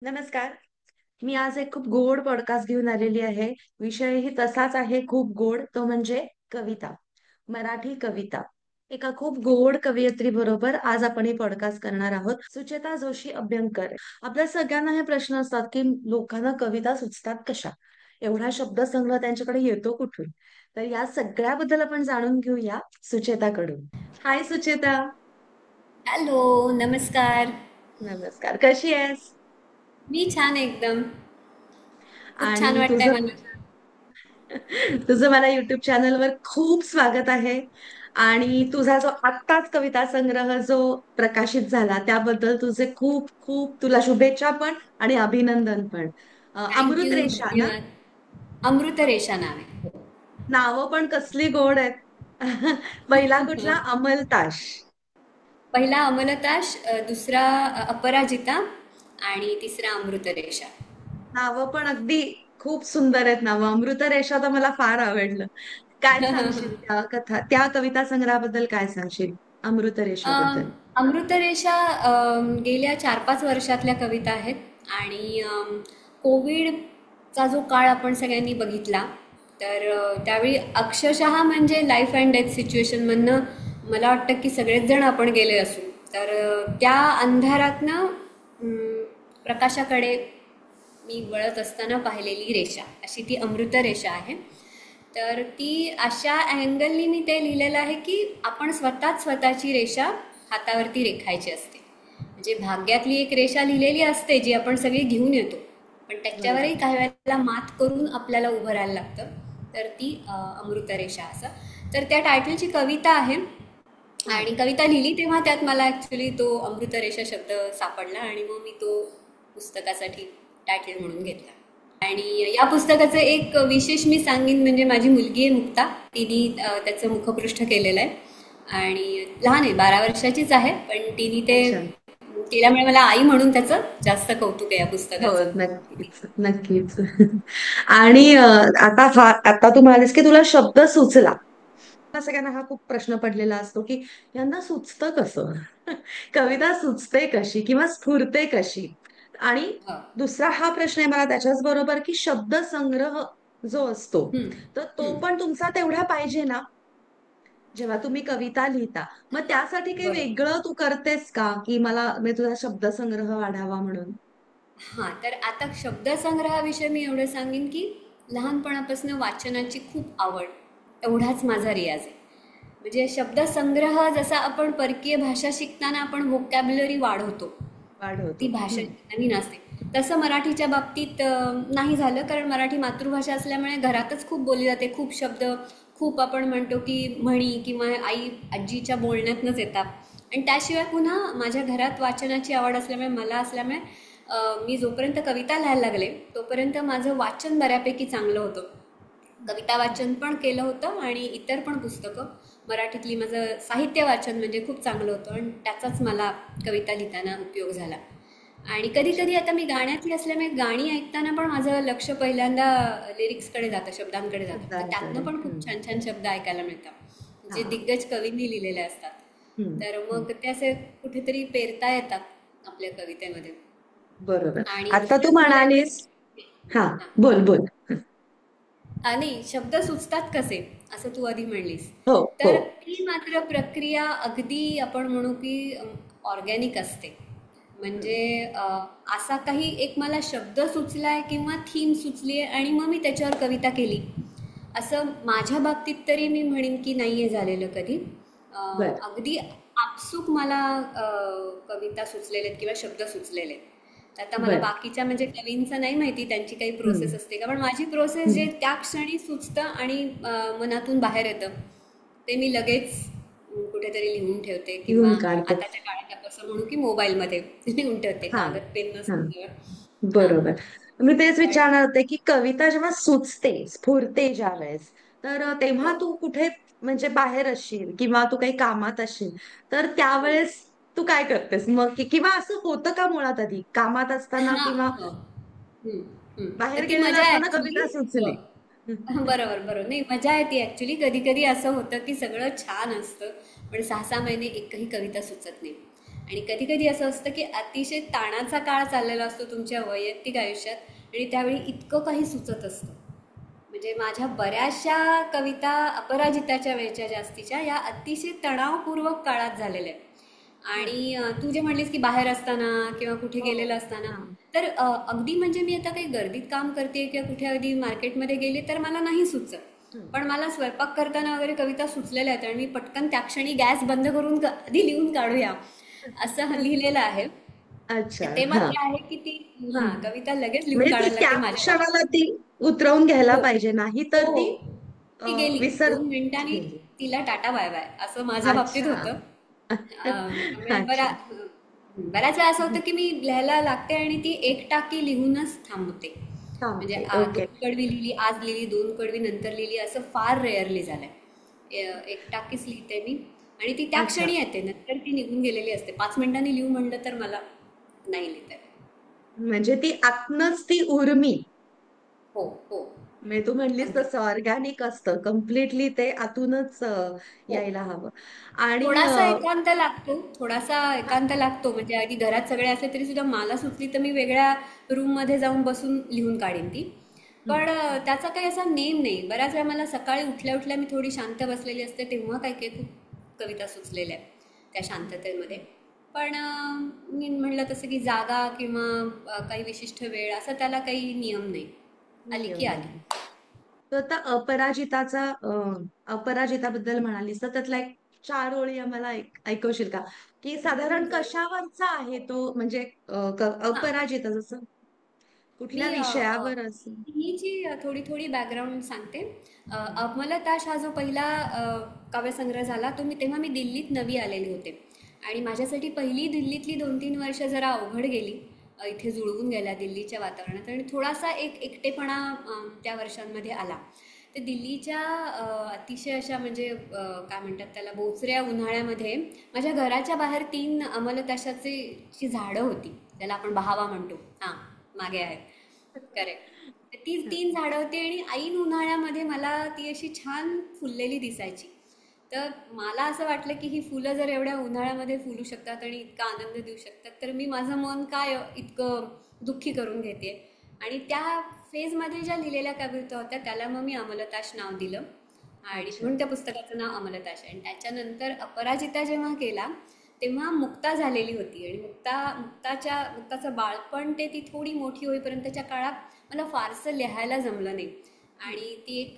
नमस्कार. मी आज एक खूप गोड पॉडकास्ट घेऊन आलेली आहे. विषयही तसाच आहे खूप गोड, तो म्हणजे कविता. मराठी कविता. एका खूप गोड कवयित्री बरोबर आज आपण ही पॉडकास्ट करणार आहोत. सुचेता जोशी अभ्यंकर. आपल्या सगळ्यांना हे प्रश्न असतात की लोकांना कविता सुचतात कशा? एवढा शब्दसंग्रह त्यांच्याकडे येतो कुठून? तर या सगळ्याबद्दल आपण जाणून घेऊया सुचेताकडून. हाय सुचेता. हॅलो, नमस्कार. नमस्कार. कशी आहेस? मी छान आहे एकदम. खूप छान आणि वाटतंय तुझं मला. तुझं मला युट्यूब चॅनलवर खूप स्वागत आहे. आणि तुझा जो आत्ताच कविता संग्रह जो प्रकाशित झाला त्याबद्दल तुझे खूप खूप तुला शुभेच्छा पण आणि अभिनंदन पण. थँक अमृत यू, रेषा ना? धन्यवाद. अमृतरेषा नाव आहे. नावं पण कसली गोड आहेत. पहिला कुठला? अमलताश. पहिला अमलताश, दुसरा अपराजिता आणि तिसरा अमृतरेषा. नावं पण अगदी खूप सुंदर आहेत नावं. अमृत रेषा तर मला फार आवडलं. काय सांगशील त्या कविता संग्रहाबद्दल काय सांगशील? अमृत अ, रेषाबद्दल. अमृतरेषा गेल्या 4-5 वर्षातल्या कविता आहेत आणि कोविडचा जो काळ आपण सगळ्यांनी बघितला, तर त्यावेळी अक्षरशः म्हणजे लाईफ अँड डेथ सिच्युएशनमधनं मला वाटतं की सगळेच जण आपण गेले असू. तर त्या अंधारातनं प्रकाशाकडे मी वळत असताना पाहिलेली रेषा, अशी ती अमृतरेषा आहे. तर ती अशा अँगलनी मी ते लिहिलेलं आहे की आपण स्वतःच स्वतःची रेषा हातावरती रेखायची असते. म्हणजे भाग्यातली एक रेषा लिहिलेली असते जी आपण सगळी घेऊन येतो, पण त्याच्यावरही बरोबर. काही वेळेला मात करून आपल्याला उभं राहायला लागतं. तर ती अमृतरेषा असं. तर त्या टायटलची कविता आहे हा. आणि कविता लिहिली तेव्हा त्यात मला ॲक्च्युली तो अमृतरेषा शब्द सापडला आणि मग मी तो पुस्तकासाठी टायटल म्हणून घेतला. आणि या पुस्तकाचं एक विशेष मी सांगेन म्हणजे माझी मुलगी आहे मुक्ता, तिने त्याचं मुखपृष्ठ केलेलं आहे आणि लहान आहे, 12 वर्षाचीच आहे, पण तिने ते अच्छा. केल्यामुळे मला आई म्हणून त्याचं जास्त कौतुक आहे या हो, पुस्तकाचं. नक्कीच नक्कीच. आणि आता तू म्हणालीस की तुला शब्द सुचला. सगळ्यांना हा खूप प्रश्न पडलेला असतो की यांना सुचतं कसं? कविता सुचते कशी किंवा स्फुरते कशी? आणि हा. दुसरा हा प्रश्न आहे मला त्याच्याच बरोबर की शब्द संग्रह जो असतो हम्म. तर तो हम्म. पण तुमचा तेवढा पाहिजे ना? जेव्हा तुम्ही कविता लिहिता मग हा. त्यासाठी काही बरोबर. वेगळं तू करतेस का की मला मी तुझा शब्दसंग्रह वाढावा म्हणून? हां, तर आता शब्दसंग्रहाविषयी मी एवढं सांगेन की लहानपणापासून वाचनाची खूप आवड, एवढाच माझा रियाज आहे. म्हणजे शब्दसंग्रह जसा आपण परकीय भाषा शिकताना आपण व्होकॅब्युलरी वाढवतो, ती वाढवतो. भाषा नवीन असते, तसं मराठीच्या बाबतीत नाही झालं. कारण मराठी मातृभाषा असल्यामुळे घरातच खूप बोलली जाते. खूप शब्द, खूप आपण म्हणतो की म्हणी किंवा आई आजीच्या बोलण्यातनंच येतात. आणि त्याशिवाय पुन्हा माझ्या घरात वाचनाची आवड असल्यामुळे, मला असल्यामुळे मी जोपर्यंत कविता लिहायला लागले तोपर्यंत माझं वाचन बऱ्यापैकी चांगलं होतं. कविता वाचन पण केलं होतं आणि इतर पण पुस्तकं, मराठीतली माझं साहित्य वाचन म्हणजे खूप चांगलं होतं आणि त्याचाच मला कविता लिहिताना उपयोग झाला. आणि कधी अच्छा. कधी आता मी गाण्यातली असल्यामुळे गाणी ऐकताना पण माझं लक्ष पहिल्यांदा लिरिक्सकडे जातं, शब्दांकडे जातं. तर त्यातनं शब्दांकडे. पण खूप छान छान शब्द ऐकायला मिळतात जे हा. दिग्गज कवींनी लिहिलेले असतात. हम्म. तर हम्म. मग ते असे कुठेतरी पेरता येतात आपल्या कवितेमध्ये. बरोबर. आणि आता तू दुसरं तुम्हाला म्हणालीस. हा. हां. बोल बोल. नाही, शब्द सुचतात कसे असं तू आधी म्हणलीस. हो. हो. तर ती मात्र प्रक्रिया अगदी आपण म्हणू की ऑर्गॅनिक असते. म्हणजे असा काही एक मला शब्द सुचलाय किंवा थीम सुचली आहे आणि मग मी त्याच्यावर कविता केली, असं माझ्या बाबतीत तरी मी म्हणेन की नाही आहे झालेलं कधी. बर. अगदी आपसूक मला कविता सुचलेले आहेत किंवा शब्द सुचलेले आहेत. तर आता मला बर. बाकीच्या म्हणजे कवींचं नाही माहिती त्यांची काही प्रोसेस हम्म. असते का, पण माझी प्रोसेस जे हम्म. त्या क्षणी सुचतं आणि मनातून बाहेर येतं ते मी लगेच कुठेतरी लिहून ठेवते किंवा लिहून काढते. आताच्या काळात आपण असं म्हणू की मोबाईलमध्ये लिहून ठेवते, हा. कागद पेन हा. नसतं जवळ. हां. बरोबर. मी तेच पण विचारणार होते की कविता जेव्हा सुचते स्फुरते ज्या वेळेस तर तेव्हा हो. तू कुठे म्हणजे बाहेर असशील किंवा तू काही कामात असशील तर त्यावेळेस तू काय करतेस मग किंवा असं होतं का मुळात आधी कामात असताना हां, किंवा हो. हं, हं. तर बाहेर ती गेलेला मजा आहे असताना ॲक्चुअली. कविता हो. सुचली? बरोबर, बरोबर. नाही, मजा आहे ती ॲक्चुअली. कधी-कधी असं होतं की सगळं छान असतं, पण 6-6 महिने एकही कविता सुचत नाही. आणि कधी कधी असं असतं की अतिशय ताणाचा काळ चाललेला असतो तुमच्या वैयक्तिक आयुष्यात आणि त्यावेळी इतकं काही सुचत असतं. म्हणजे माझ्या बऱ्याचशा कविता अपराजिताच्या वेळच्या जास्तीच्या या अतिशय तणावपूर्वक काळात झालेल्या आहेत. आणि तू जे म्हणलीस की बाहेर असताना किंवा कुठे हो. गेलेलं असताना, हा. तर अगदी म्हणजे मी आता काही गर्दीत काम करते किंवा कुठे अगदी मार्केटमध्ये गेले तर मला नाही सुचत. हम्म. पण मला स्वयंपाक करताना वगैरे कविता सुचलेल्या आहेत आणि मी पटकन त्या क्षणी गॅस बंद करून आधी लिहून काढूया असं लिहिलेलं आहे. अच्छा. ते हा. मात्र आहे की ती हम्म. कविता लगेच लिहून म्हणजे ती काढायला त्या लागते माझ्या बाबतीत. क्षणाला ती उतरवून घ्यायला हो पाहिजे, नाही हो तर ती हो. ती गेली विसर 2 मिनिटांनी. गेली. तिला टाटा बाय बाय असं माझ्या बाबतीत अच्छा. होतं. त्यामुळे अच्छा. बऱ्याच वेळा असं होतं की मी लिहायला लागते आणि ती एक टाकी लिहूनच थांबते. म्हणजे थांबते. ओके. 2 कडवी लिहिली, आज लिहिली, 2 कडवी नंतर लिहिली, असं फार रेअरली झालंय. एक टाकीच लिहिते मी आणि ती त्या अच्छा. क्षणी येते, नंतर ती निघून गेलेली असते. 5 मिनिटांनी लिहू म्हणलं तर मला नाही लिहिता येत. म्हणजे ती आतनच ती उर्मी, हो हो. म्हणजे तू म्हणलीस अगदी. तसं ऑर्गॅनिक असतं कम्प्लिटली, ते आतूनच हो. यायला हवं. आणि थोडासा एकांत लागतो, थोडासा एकांत लागतो. म्हणजे अगदी घरात सगळे असले तरी सुद्धा मला सुचली तर मी वेगळ्या रूममध्ये जाऊन बसून लिहून काढीन ती. हम्म. पण त्याचा काही असा नेम नाही. बऱ्याच वेळा मला सकाळी उठल्या उठल्या मी थोडी शांत बसलेली असते तेव्हा काही काही खूप कविता सुचलेल्या आहेत त्या शांततेमध्ये. पण मी म्हणलं तसं की जागा किंवा काही विशिष्ट वेळ असं त्याला काही नियम नाही. आली की नियम आली. नाही. तर आता अपराजिताचा अपराजिताबद्दल म्हणालीस तर त्यातला एक 4 ओळी आम्हाला ऐकवशील का? की साधारण कशावरचा आहे तो, म्हणजे हां. अपराजिता जसं मी कुठल्या विषयावर असं? ही जी थोडी थोडी बॅकग्राऊंड सांगते. हं. अमलताश हा जो पहिला काव्यसंग्रह झाला तो तेव्हा मी दिल्लीत नवी आलेले होते आणि माझ्यासाठी पहिली दिल्लीतली 2-3 वर्ष जरा अवघड गेली. इथे जुळवून गेल्या दिल्लीच्या वातावरणात आणि थोडासा एक एकटेपणा त्या वर्षांमध्ये आला. तर दिल्लीच्या अतिशय अशा म्हणजे काय म्हणतात त्याला, बोचऱ्या उन्हाळ्यामध्ये माझ्या घराच्या बाहेर 3 अमलताशाची ची झाडं होती, त्याला आपण बहावा म्हणतो. हां, मागे आहेत. करेक्ट. ती 3 झाडं होती आणि ऐन उन्हाळ्यामध्ये मला ती अशी छान फुललेली दिसायची. तर मला असं वाटलं की ही फुलं जर एवढ्या उन्हाळ्यामध्ये फुलू शकतात आणि इतका आनंद देऊ शकतात तर मी माझं मन काय इतकं दुःखी करून घेते. आणि त्या फेजमध्ये ज्या लिहिलेल्या कविता होत्या त्याला मग मी अमलताश नाव दिलं आणि अच्छा. म्हणून त्या पुस्तकाचं नाव अमलताश आहे. आणि त्याच्यानंतर अपराजिता जेव्हा केला तेव्हा मुक्ता झालेली होती आणि मुक्ताचं बाळपण ते ती थोडी मोठी होईपर्यंतच्या काळात मला फारसं लिहायला जमलं नाही. आणि ती एक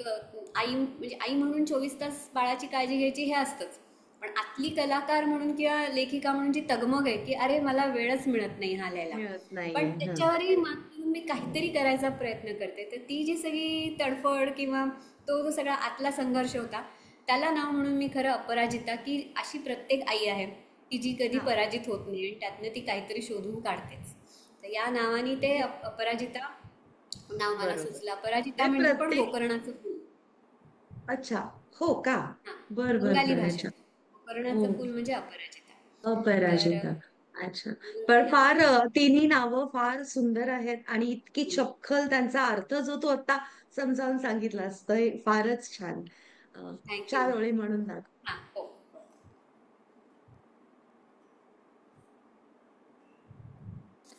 आई म्हणजे आई म्हणून 24 तास बाळाची काळजी घ्यायची हे असतंच. पण आतली कलाकार म्हणून किंवा लेखिका म्हणून जी तगमग आहे की अरे मला वेळच मिळत नाही हा लिहायला. मिळत पण नाहीये. हा. त्याच्यावरही मात करून मी काहीतरी करायचा प्रयत्न करते. तर ती जी सगळी तडफड किंवा तो जो सगळा आतला संघर्ष होता त्याला नाव म्हणून मी खरं अपराजिता, की अशी प्रत्येक आई आहे की जी कधी हा. पराजित होत नाही आणि त्यातनं ती काहीतरी शोधून काढतेच. तर या नावाने ते अपराजिता नाव मला बरोबर. सुचलं. अपराजिता ते म्हणजे पण प्रत्येक. गोकर्णाचं फूल. अच्छा. हो का? हां, बर बर बंगाली बर. अच्छा. भाषेत. हो. गोकर्णाचं फूल म्हणजे अपराजिता. तर अपराजिता. अच्छा. पण दुर्मिळ. फार तिन्ही नावं फार सुंदर आहेत आणि इतकी चपखल त्यांचा अर्थ जो तू आता समजावून सांगितलास तर फारच छान. अ, थँक्यू. 4 ओळी म्हणून दाखव. हां, हो.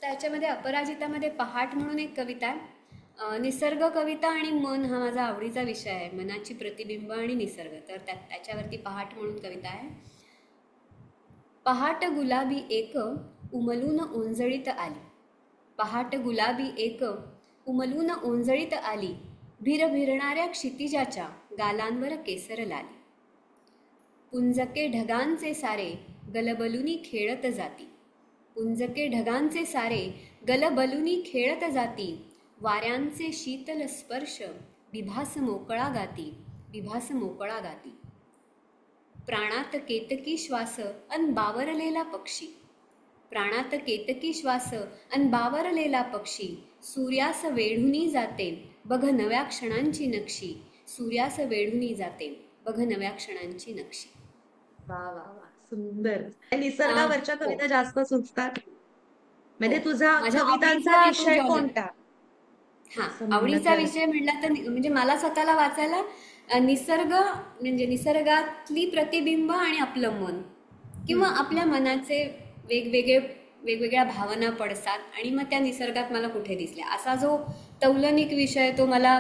त्याच्यामध्ये अपराजितामध्ये पहाट म्हणून एक कविता आहे. निसर्ग कविता आणि मन हा माझा आवडीचा विषय आहे. मनाची प्रतिबिंब आणि निसर्ग, तर त्याच्यावरती पहाट म्हणून कविता आहे. पहाट गुलाबी एक उमलून ओंजळीत आली. पहाट गुलाबी एक उमलून ओंजळीत आली. भिरभिरणाऱ्या क्षितिजाच्या गालांवर केसर लाली. पुंजके ढगांचे सारे गलबलुनी खेळत जाती. पुंजके ढगांचे सारे गलबलुनी खेळत जाती. वाऱ्यांचे शीतल स्पर्श विभास मोकळा गाती. विभास मोकळा गाती. प्राणात केतकी श्वास अन बावरलेला पक्षी. प्राणात केतकी श्वास अन बावरलेला पक्षी. सूर्यास वेढुनी जाते बघ नव्या क्षणांची नक्षी. सूर्यास वेढुनी जाते बघ नव्या क्षणांची नक्षी. वा वा वा, सुंदर. आ, निसर्गावरच्या हो कविता जास्त सुचतात. हो. म्हणजे तुझा माझ्या कवितांचा आवडीचा तो विषय जॉनर. कोणता, हां, असं म्हणलं आवडीचा तर? विषय म्हटला तर म्हणजे मला स्वतःला वाचायला निसर्ग म्हणजे निसर्गातली प्रतिबिंब आणि आपलं मन किंवा हम्म. आपल्या मनाचे वेगवेगळे वेगवेगळ्या भावना पडतात आणि मग त्या निसर्गात मला कुठे दिसल्या. असा जो तौलनिक विषय तो मला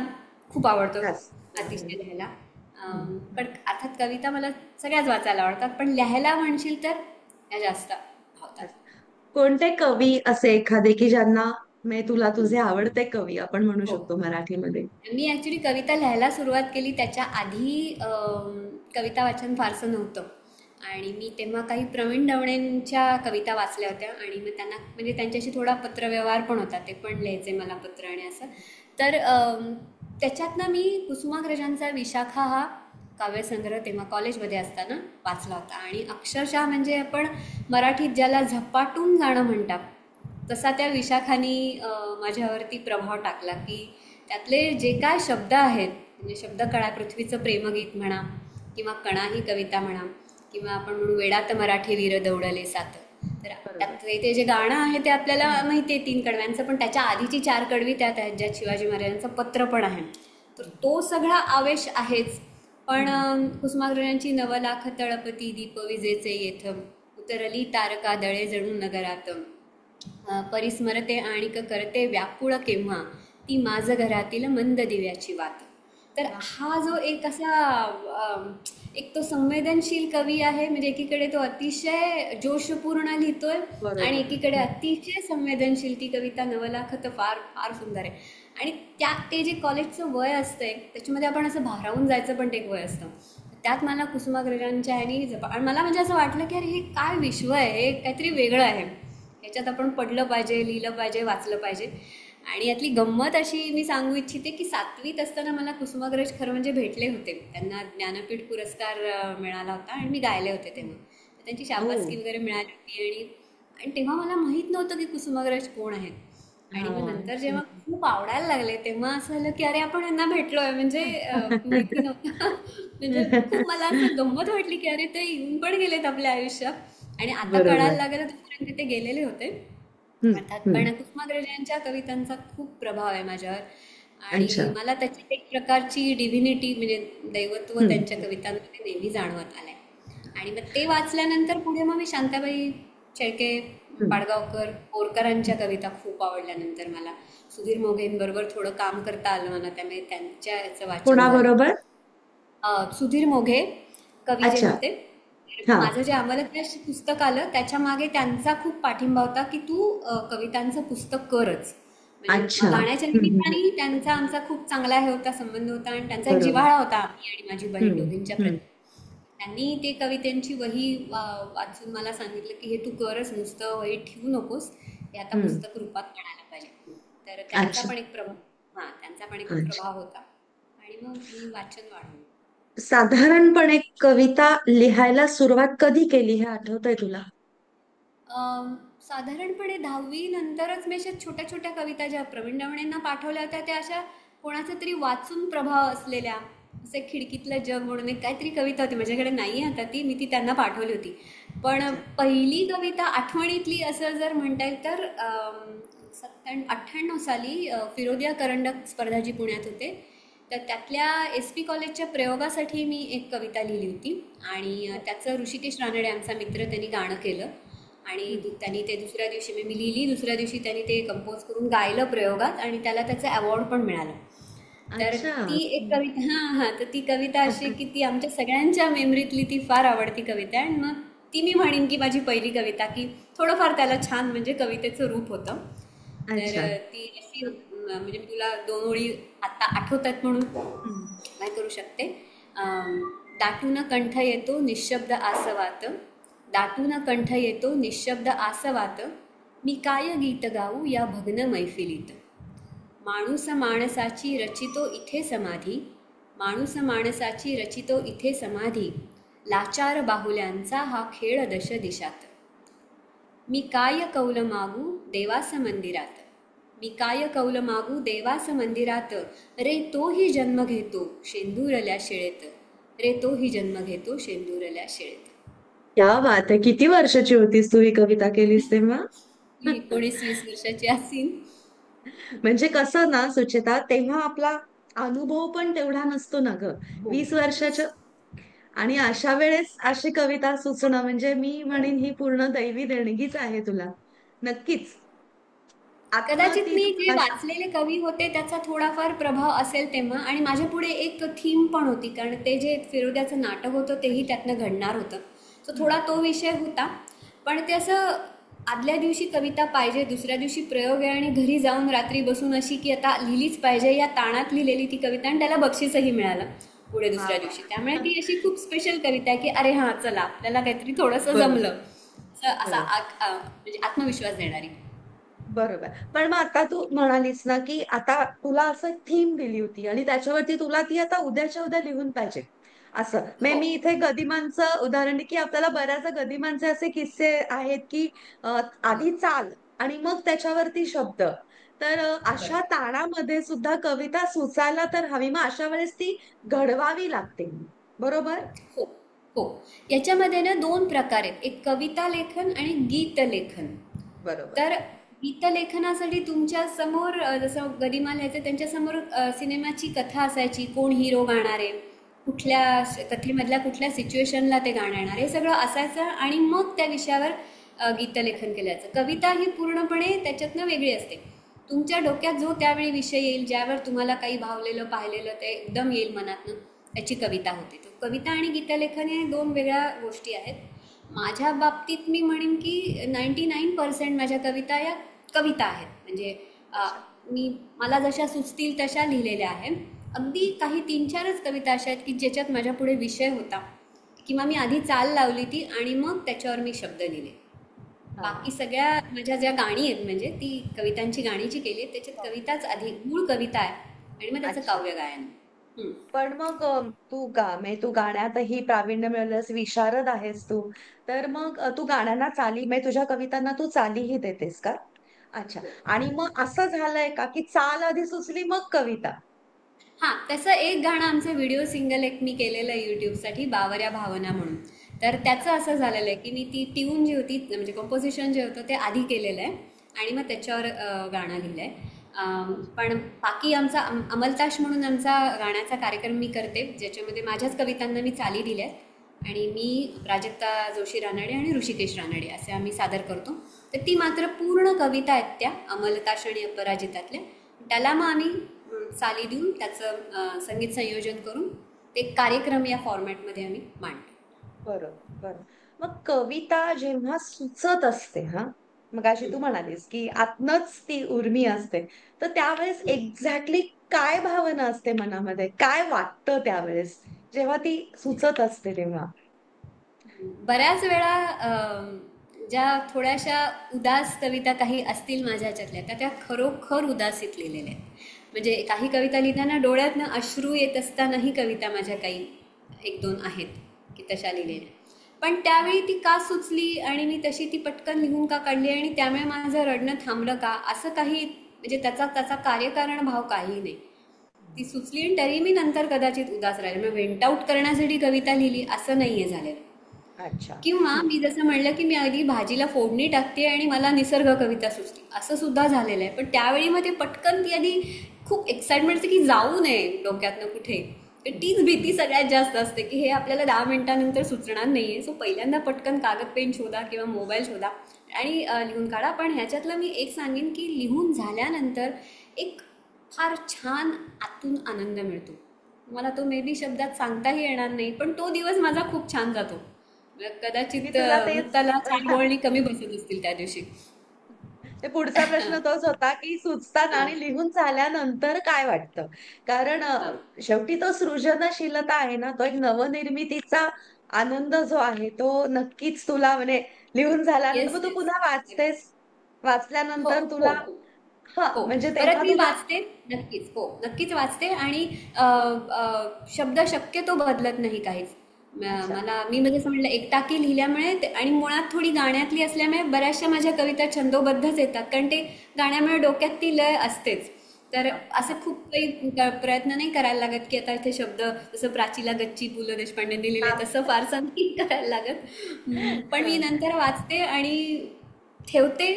खूप आवडतो बस. अतिशय लिहायला. हम्म. पण अर्थात कविता मला सगळ्याच वाचायला आवडतात, पण लिहायला म्हणशील तर ह्या जास्त भावतात. कोणते कवी असे एखादे की ज्यांना म्हणजे तुला तुझे आवडते कवी आपण म्हणू हो. शकतो मराठीमध्ये? मी ॲक्च्युली कविता लिहायला सुरुवात केली त्याच्या आधी कविता वाचन फारसं नव्हतं. आणि मी तेव्हा काही प्रवीण दवणेंच्या कविता वाचल्या होत्या आणि मग त्यांना म्हणजे त्यांच्याशी थोडा पत्रव्यवहार पण होता. ते पण लिहायचे मला पत्र आणि असं. तर त्याच्यातनं मी कुसुमाग्रजांचा विशाखा हा काव्यसंग्रह तेव्हा कॉलेजमध्ये असताना वाचला होता आणि अक्षरशः म्हणजे आपण मराठीत ज्याला झपाटून जाणं म्हणतात, तसा त्या विशाखानी माझ्यावरती प्रभाव टाकला की त्यातले जे काय शब्द आहेत, म्हणजे शब्दकळा, पृथ्वीचं प्रेमगीत म्हणा किंवा कणा ही कविता म्हणा किंवा आपण म्हणू वेडात मराठी वीर दौडले सात. तर बरोबर. त्यात ते जे गाणं आहे ते आपल्याला हम्म. माहिती आहे 3 कडव्यांचं, पण त्याच्या आधीची 4 कडवी त्यात आहेत ज्यात शिवाजी महाराजांचं पत्र पण आहे. तर तो सगळा आवेश आहेच. पण हम्म. कुसुमाग्रजांची नवलाख तळपती दीप विजेचे येथ उतरली तारका दळे जणू नगरात परिस्मरते आणिक करते व्याकुळ केव्हा ती माझ घरातील मंद दिव्याची वात. तर वा. हा जो एक असा एक तो संवेदनशील कवी आहे. म्हणजे एकीकडे तो अतिशय जोशपूर्ण लिहितोय आणि बरोबर. एकीकडे अतिशय संवेदनशील. ती कविता नवलाख तर फार फार सुंदर आहे. आणि ते जे कॉलेजचं वय असतंय त्याच्यामध्ये आपण असं भारावून जायचं पण ते एक वय असतं. त्यात मला कुसुमाग्रजांच्या ह्यानी आणि मला म्हणजे असं वाटलं की अरे हे काय विश्व आहे, हे काहीतरी वेगळं आहे, ह्याच्यात आपण पडलं पाहिजे, लिहिलं पाहिजे, वाचलं पाहिजे. आणि यातली गंमत अशी मी सांगू इच्छिते की 7वीत असताना मला कुसुमाग्रज खरं म्हणजे भेटले होते. त्यांना ज्ञानपीठ पुरस्कार मिळाला होता आणि मी गायले होते तेव्हा. तर त्यांची ओ. शाबासकी वगैरे मिळाली होती. आणि आणि तेव्हा मला माहीत नव्हतं की कुसुमाग्रज कोण आहेत. आणि हा. मग नंतर जेव्हा खूप आवडायला लागले तेव्हा असं झालं की अरे आपण यांना भेटलोय, म्हणजे माहिती नव्हतं. म्हणजे खूप मला असं गंमत वाटली की अरे ते येऊन पण गेलेत आपल्या आयुष्यात आणि आता कळायला बरोबर. लागलं तोपर्यंत ते गेलेले होते हम्म. अर्थात. हम्म. पण कुसुमाग्रजांच्या कवितांचा खूप प्रभाव आहे माझ्यावर. अच्छा. आणि मला त्याची एक प्रकारची डिव्हिनिटी म्हणजे दैवत्व त्यांच्या हम्म. कवितांमध्ये नेहमी जाणवत आलंय. आणि मग ते वाचल्यानंतर पुढे मग मी शांताबाई शेळके, हम्म. पाडगावकर, बोरकरांच्या कविता खूप आवडल्यानंतर मला सुधीर मोघेंबरोबर थोडं काम करता आलं मला, त्यामुळे त्यांच्या याचं वाचन झालं. कोणाबरोबर? सुधीर मोघे कवी जे अच्छा. होते, हा. माझं जे अमलक्लेश पुस्तक आलं त्याच्या मागे त्यांचा खूप पाठिंबा होता की तू कवितांचं पुस्तक करच. म्हणजे अच्छा. गाण्याच्या निमित्ताने त्यांचा आमचा खूप चांगला हे होता, संबंध होता आणि त्यांचा एक बरोबर. जिव्हाळा होता मी आणि माझी बहीण हम्म. दोघींच्या हम्म. प्रती. त्यांनी ते कवितेंची वही वाचून मला सांगितलं की हे तू करच, नुसतं वही ठेवू नकोस, हे आता हम्म. पुस्तक रूपात काढायला पाहिजे. तर त्यांचा अच्छा. पण एक प्रभाव, हां त्यांचा पण एक अच्छा. प्रभाव होता. आणि मग मी वाचन वाढवलं. साधारणपणे कविता लिहायला सुरुवात कधी केली हे आठवतंय तुला? साधारणपणे 10वी नंतरच मी अशा छोट्या छोट्या कविता ज्या प्रवीण दवणेंना पाठवल्या होत्या त्या अशा कोणाचा तरी वाचून प्रभाव असलेल्या, असे खिडकीतलं जग म्हणून एक काहीतरी कविता होती माझ्याकडे, नाही आता ती, मी ती त्यांना पाठवली होती. पण अच्छा. पहिली कविता आठवणीतली असं जर म्हणता येईल तर 98 साली फिरोदिया करंडक स्पर्धा जी पुण्यात होते तर त्यातल्या SP कॉलेजच्या प्रयोगासाठी मी एक कविता लिहिली होती. आणि त्याचं ऋषिकेश रानडे आमचा मित्र त्यांनी गाणं केलं. आणि हम्म. त्यांनी ते दुसऱ्या दिवशी मी लिहिली, दुसऱ्या दिवशी त्यांनी ते कंपोज करून गायलं प्रयोगात आणि त्याला त्याचं अवॉर्ड पण मिळालं. तर अच्छा. ती एक कविता, हां हां, तर ती कविता अशी की ती आमच्या सगळ्यांच्या मेमरीतली ती फार आवडती कविता आहे. आणि मग ती मी म्हणेन की माझी पहिली कविता, की थोडंफार त्याला छान म्हणजे कवितेचं रूप होतं. तर अच्छा. ती अशी म्हणजे मी तुला 2 ओळी आत्ता आठवतात म्हणून हम्म. काय करू शकते. दाटून कंठ येतो निशब्द आसवात, दाटून कंठ येतो निशब्द आसवात, मी काय गीत गाऊ या भग्न मैफिलीत. माणूस माणसाची रचितो इथे समाधी, माणूस माणसाची रचितो इथे समाधी, लाचार बाहुल्यांचा हा खेळ दश दिशात. मी काय कौल मागू देवास मंदिरात, मी काय कौल मागू देवास मंदिरात, रे तोही जन्म घेतो शेंदूरल्या शिळेत, रे तोही जन्म घेतो शेंदूरल्या शिळेत. क्या बात आहे! किती वर्षाची होतीस तू ही कविता केलीस तेव्हा? मी 19-20 वर्षाची असीन. म्हणजे कसं ना सुचेता, तेव्हा आपला अनुभव पण तेवढा नसतो ना ग. हो. 20 वर्षाच्या आणि अशा वेळेस अशी कविता सुचणं म्हणजे मी म्हणेन ही पूर्ण दैवी देणगीच आहे तुला. नक्कीच. आतनं कदाचित ती मी जे तुला अशी वाचलेले कवी होते त्याचा थोडाफार प्रभाव असेल तेव्हा, आणि माझ्या पुढे एक थीम पण होती कारण ते जे फिरोद्याचं नाटक होतं तेही त्यातनं घडणार होतं. सो थोडा तो विषय होता. पण ते असं आदल्या दिवशी कविता पाहिजे, दुसऱ्या दिवशी प्रयोग आहे आणि घरी जाऊन रात्री बसून अशी की आता लिहिलीच पाहिजे या ताणात लिहिलेली ती कविता, आणि त्याला बक्षीसही मिळालं पुढे वा दुसऱ्या वा. दिवशी. त्यामुळे ती अशी खूप स्पेशल कविता आहे की अरे हां चला आपल्याला काहीतरी थोडंसं बरोबर जमलं, असा बरोबर. म्हणजे आत्मविश्वास देणारी. बरोबर. पण मग आता तू म्हणालीस ना, की आता तुला असं थीम दिली होती आणि त्याच्यावरती तुला ती आता उद्याच्या उद्या लिहून पाहिजे. असं. मग हो. मी इथे गदिमांचं उदाहरण की आपल्याला बऱ्याचदा गदिमांचे असे किस्से आहेत, की आधी चाल आणि मग त्याच्यावरती शब्द. तर अशा बरोबर. ताणामध्ये सुद्धा कविता सुचायला तर हवी. मग अशा वेळेस ती घडवावी लागते. बरोबर? हो. हो. याच्यामध्ये ना दोन प्रकार आहेत, एक कविता लेखन आणि गीत लेखन. बरोबर. तर गीतलेखनासाठी तुमच्या समोर जसं गरिमा लिहायचं त्यांच्या समोर सिनेमाची कथा असायची, कोण हिरो गाणार आहे, कुठल्या कथेमधल्या कुठल्या सिच्युएशनला ते गाणं येणार, हे सगळं असायचं आणि मग त्या विषयावर गीतलेखन केलं जायचं. कविता ही पूर्णपणे त्याच्यातनं वेगळी असते. तुमच्या डोक्यात जो त्यावेळी विषय येईल, ज्यावर तुम्हाला काही भावलेलं पाहिलेलं ते एकदम येईल मनातनं, त्याची कविता होते. तर कविता आणि गीतलेखन हे दोन वेगळ्या गोष्टी आहेत. माझ्या बाबतीत मी म्हणेन की 99% माझ्या कविता या कविता आहेत. म्हणजे अच्छा. मी मला जशा सुचतील तशा लिहिलेल्या आहेत. अगदी काही 3-4च कविता अशा आहेत की ज्याच्यात माझ्या पुढे विषय होता किंवा मी आधी चाल लावली ती आणि मग त्याच्यावर मी शब्द लिहिले. बाकी हां. सगळ्या माझ्या ज्या गाणी आहेत म्हणजे ती कवितांची गाणी जी केली आहेत त्याच्यात कविताच आधी मूळ कविता आहे आणि मग त्याचं अच्छा. काव्य गायन. हम्म. पण मग म्हणजे तू गाण्यातही प्रावीण्य मिळवलंस, विशारद आहेस तू. तर मग तू गाण्यांना चाली म्हणजे तुझ्या कवितांना तू चालीही देतेस का? अच्छा. आणि मग असं झालंय का, की चाल आधी सुचली मग कविता? हां, तसं एक गाणं आमचं व्हिडिओ सिंगल एक मी केलेलं आहे यूट्यूबसाठी, बावऱ्या भावना म्हणून. तर त्याचं असं झालेलं आहे की मी ती ट्यून जी होती म्हणजे कंपोजिशन जे होतं ते आधी केलेलं आहे आणि मग त्याच्यावर गाणं लिहिलं आहे. पण बाकी आमचा अमलताश म्हणून आमचा गाण्याचा कार्यक्रम मी करते, ज्याच्यामध्ये माझ्याच कवितांना मी चाली दिल्या आहेत आणि मी प्राजक्ता जोशी रानडे आणि ऋषिकेश रानडे असे आम्ही सादर करतो. तर ती मात्र पूर्ण कविता आहेत त्या अमलताश आणि अपराजितातल्या. त्याला मग आम्ही चाली देऊन त्याचं संगीत संयोजन करून ते कार्यक्रम या फॉर्मॅटमध्ये आम्ही मांडतो. बरोबर, बरोबर. मग कविता जेव्हा सुचत असते हां, मगाशी तू म्हणालीस, की आतनच ती उर्मी असते. तर त्यावेळेस एक्झॅक्टली काय भावना असते मनामध्ये? काय वाटतं त्यावेळेस, जेव्हा ती सुचत असते तेव्हा? बऱ्याच वेळा ज्या थोड्याशा उदास कविता काही असतील माझ्या ह्याच्यातल्या त्या त्या खरोखर उदासीत लिहिलेल्या आहेत. म्हणजे काही कविता लिहिताना डोळ्यातनं अश्रू येत असतानाही कविता माझ्या काही 1-2 आहेत की तशा लिहिलेल्या. पण त्यावेळी ती का सुचली आणि मी तशी ती पटकन लिहून का काढली आणि त्यामुळे माझं रडणं थांबलं का, असं काही म्हणजे त्याचा त्याचा कार्यकारण भाव काही नाही. ती सुचली आणि तरी मी नंतर कदाचित उदास राहिले, मग वेंट आउट करण्यासाठी कविता लिहिली असं नाहीये झालेलं. अच्छा. किंवा हं. मी जसं म्हणलं की मी अगदी भाजीला फोडणी टाकते आणि मला निसर्ग कविता सुचली असं सुद्धा झालेलं आहे. पण त्यावेळी मग ते पटकन ती आधी खूप एक्साइटमेंट असते की जाऊ नये डोक्यातनं कुठे. तर तीच भीती सगळ्यात जास्त असते की हे आपल्याला 10 मिनिटानंतर सुचणार नाहीये. सो पहिल्यांदा पटकन कागद पेन शोधा किंवा मोबाईल शोधा आणि लिहून काढा. पण ह्याच्यातलं मी एक सांगेन की लिहून झाल्यानंतर एक फार छान आतून आनंद मिळतो. मला तो मे बी शब्दात सांगताही येणार नाही, पण तो दिवस माझा खूप छान जातो. मी कदाचित तुला तेच मुक्ताला चार बोलणी कमी बसत असतील त्या दिवशी. ते पुढचा प्रश्न तोच होता, की सुचताना हां, आणि लिहून झाल्यानंतर काय वाटतं? कारण हां. शेवटी तो सृजनशीलता आहे ना, तो एक नवनिर्मितीचा आनंद जो आहे, तो नक्कीच तुला म्हणजे लिहून झाल्यानंतर येस, मग तू येस. पुन्हा वाचतेस. हो, वाचल्यानंतर हो, तुला हो. हां, हो. म्हणजे परत तेव्हा मी तुला वाचते. नक्कीच. हो, नक्कीच वाचते आणि शब्द शक्यतो बदलत नाही काहीच. अच्छा. मला मी म्हणजे असं म्हटलं एकटाकी लिहिल्यामुळे आणि मुळात थोडी गाण्यातली असल्यामुळे बऱ्याचशा माझ्या कविता छंदोबद्धच येतात. कारण ते गाण्यामुळे डोक्यात ती लय असतेच. तर असे खूप काही प्रयत्न नाही करायला लागत, की आता इथे शब्द जसं प्राचीला गच्ची पु ल देशपांडेंनी लिहिलंय हां. तसं फारसं नाही करायला लागत. पण मी हां. नंतर वाचते आणि ठेवते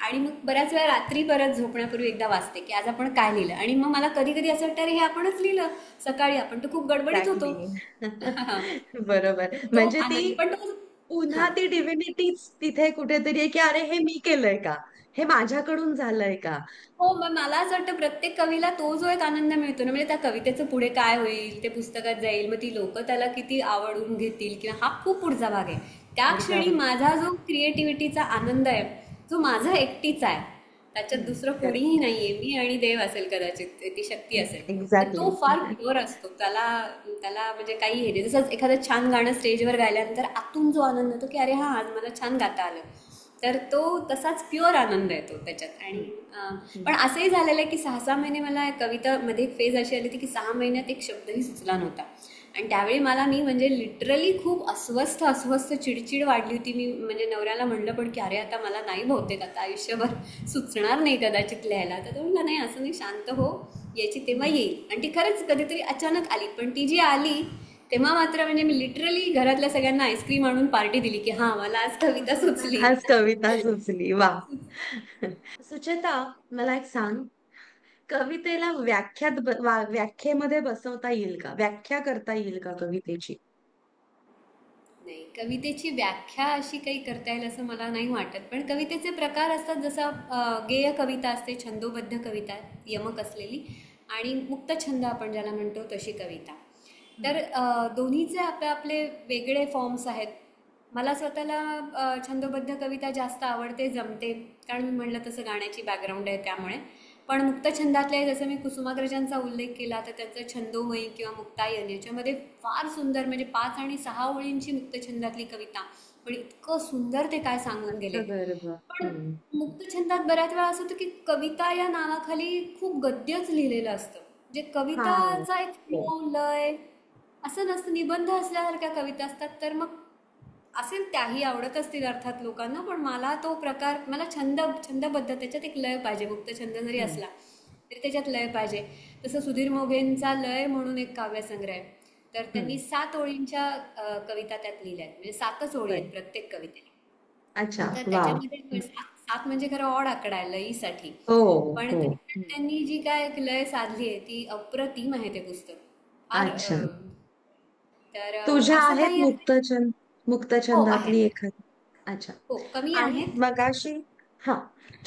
आणि मग बऱ्याच वेळा रात्री परत झोपण्यापूर्वी एकदा वाचते की आज आपण काय लिहिलं, आणि मग मला कधी कधी असं वाटतं अरे हे आपणच लिहिलं सकाळी, आपण तर खूप गडबडीत होतो. एक्झॅक्टली. बरोबर. तर तो म्हणजे ती आनंद पण तो. पुन्हा हां. ती डिव्हिनिटीच तिथे कुठेतरी आहे, की अरे हे मी केलंय का? हे माझ्याकडून झालंय का? हो, मग मला असं वाटतं प्रत्येक कवीला तो जो एक आनंद मिळतो ना, म्हणजे त्या कवितेचं पुढे काय होईल, ते पुस्तकात जाईल, मग ती लोक त्याला किती आवडून घेतील, किंवा हा खूप पुढचा भाग आहे. त्या पुढचा क्षणी भाग. माझा जो क्रिएटिव्हिटीचा आनंद आहे, जो माझा एकटीचा आहे, त्याच्यात दुसरं कोणीही करेक्ट. नाहीये, मी आणि देव असेल कदाचित, ती शक्ती असेल. तर एक्झॅक्टली. तो फार प्युअर असतो. त्याला त्याला म्हणजे काही हे नाही. जसं एखादं छान गाणं स्टेजवर गायल्यानंतर आतून जो आनंद होतो की अरे हा आज मला छान गाता आलं, तर तो तसाच प्युअर आनंद येतो त्याच्यात. आणि पण असंही झालेलं आहे की 6-6 महिने मला कविता मध्ये एक फेज अशी आली होती की 6 महिन्यात एक शब्दही सुचला नव्हता. आणि त्यावेळी मी म्हणजे लिटरली खूप अस्वस्थ अस्वस्थ चिडचिड वाढली होती. मी म्हणजे नवऱ्याला म्हणलं पण की अरे आता मला नाही, बहुतेक आता आयुष्यभर सुचणार नाही कदाचित लिहायला. तर तो म्हणला नाही असं नाही, शांत हो, याची तेव्हा येईल. आणि ती खरंच कधीतरी अचानक आली, पण ती जी आली तेव्हा मात्र म्हणजे मी लिटरली घरातल्या सगळ्यांना आईस्क्रीम आणून पार्टी दिली की हा मला आज कविता सुचली. आज कविता सुचली. वा. सुचेता, मला एक सांग, कवितेला व्याख्येमध्ये बसवता येईल का? व्याख्या करता येईल का कवितेची? नाही, कवितेची व्याख्या अशी काही करता येईल असं मला नाही वाटत. पण कवितेचे प्रकार असतात, जसं गेय कविता असते, छंदोबद्ध कविता यमक असलेली, आणि मुक्त छंद आपण ज्याला म्हणतो तशी कविता. तर दोन्हीचे आपले आपले वेगळे फॉर्म्स आहेत. मला स्वतःला छंदोबद्ध कविता जास्त आवडते, जमते, कारण मी म्हणलं तसं गाण्याची बॅकग्राऊंड आहे त्यामुळे. पण मुक्तछंदातले जसं मी कुसुमाग्रजांचा उल्लेख केला, तर त्यांचं छंदोमयी किंवा मुक्तायन याच्यामध्ये फार सुंदर, म्हणजे 5 आणि 6 ओळींची मुक्तछंदातली कविता, पण इतकं सुंदर ते काय सांगून गेले. गंधर्व. पण मुक्तछंदात बऱ्याच वेळा असं होतं की कविता या नावाखाली खूप गद्यच लिहिलेलं असतं. जे हा. कविताचा एक हो. फ्लो, लय असं नसतं, निबंध असल्यासारख्या कविता असतात. तर मग असेल त्याही आवडत असतील अर्थात लोकांना, पण मला तो प्रकार, मला छंदबद्ध त्याच्यात एक लय पाहिजे. मुक्त छंद जरी हम्म. असला तरी त्याच्यात लय पाहिजे. तसं सुधीर मोघेंचा लय म्हणून एक काव्यसंग्रह आहे, तर त्यांनी हम्म. 7 ओळींच्या कविता त्यात लिहिल्या आहेत, म्हणजे 7च ओळी आहेत बर. प्रत्येक कवितेला. अच्छा. तर वा. त्याच्यामध्ये सात सात म्हणजे खरं ऑड आकडा आहे लयीसाठी. हो. पण हो. तरी पण त्यांनी जी काय एक लय साधली आहे ती अप्रतिम आहे. ते पुस्तक फार अच्छा. तर तुझ्या असं आहेत काही आहे. हो, मुक्तछंदातली आहेत. एखादी? अच्छा. हो, कमी आणि आहेत. मगाशी, हा,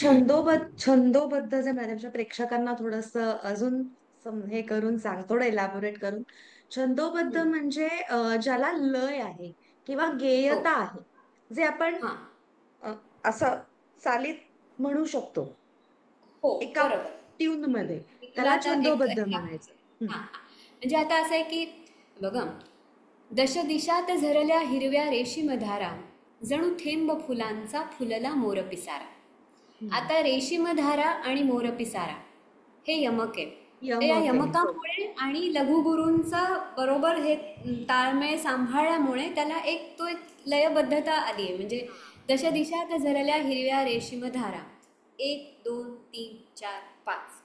छंदोबद्ध जे माझ्या प्रेक्षकांना थोडस अजून हे करून सांग, थोडं इलॅबोरेट करून. छंदोबद्ध हं. म्हणजे ज्याला लय आहे किंवा हो. गेयता आहे, जे आपण हां. अ, असं चालीत म्हणू शकतो हो, एका बरोबर. ट्यून मध्ये, मी तुला त्याला आता छंदोबद्ध म्हणायचं. हां, हां. म्हणजे आता असं आहे की बघा, दशदिशात झरल्या हिरव्या रेशीम धारा, जणू थेंब फुलांचा फुलला मोर पिसारा. हम्म. आता रेशीम धारा आणि मोर पिसारा हे यमक आहे. तर या यमक आहे. हो. यमकामुळे आणि लघुगुरूंचा बरोबर हे ताळमेळ सांभाळल्यामुळे त्याला एक लयबद्धता आली आहे. म्हणजे दशदिशात झरल्या हिरव्या रेशीम धारा, 1 2 3 4 5,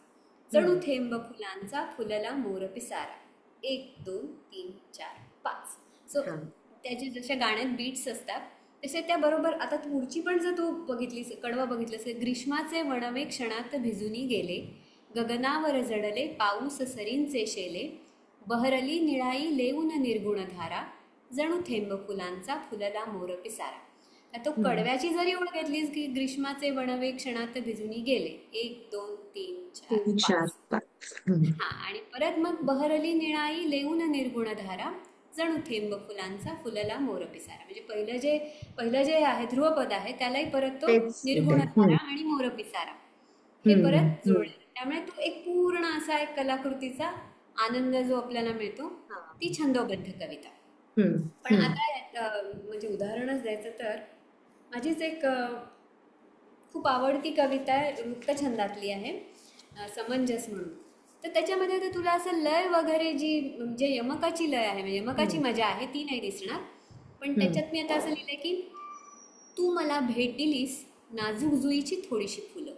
जणू हम्म. थेंब फुलांचा फुलला मोर पिसारा, 1 2 3 4 5. सो हा. त्याचे जशा गाण्यात बीट्स असतात तसे त्या बरोबर. आता पुढची पण जर तू बघितलीस, कडवं बघितलंस, ग्रीष्माचे वणवे क्षणात भिजूनी गेले, गगनावर जडले पाऊस सरींचे शेले, बहरली निळाई लेऊन निर्गुण धारा, जणू थेंब फुलांचा फुलला मोर पिसारा. आता तो हम्म. कडव्याची जरी ओळ घेतलीस की ग्रीष्माचे वणवे क्षणात भिजूनी गेले, 1 2 3 4 तीन, चार, 5. पाच. हम्म. हा, आणि परत मग बहरली निळाई लेऊन निर्गुण धारा, जणू थेंब फुलांचा फुलला मोर पिसारा. म्हणजे पहिलं जे आहे ध्रुवपद आहे त्यालाही परत तो तेच निर्गुण ते. धारा आणि मोर पिसारा हे हम्म. परत हम्म. जोडले. त्यामुळे तो एक पूर्ण असा एक कलाकृतीचा आनंद जो आपल्याला मिळतो, हा. ती छंदोबद्ध कविता. हम्म. पण हम्म. आता म्हणजे उदाहरणच द्यायचं तर माझीच एक खूप आवडती कविता आहे, मुक्तछंदातली आहे, समंजस म्हणून. तर त्याच्यामध्ये तर तुला असं लय वगैरे जी म्हणजे यमकाची लय आहे, म्हणजे यमकाची हम्म. मजा आहे ती नाही दिसणार. पण हम्म. त्याच्यात मी आता असं लिहिलंय की तू मला भेट दिलीस नाजूक जुईची थोडीशी फुलं,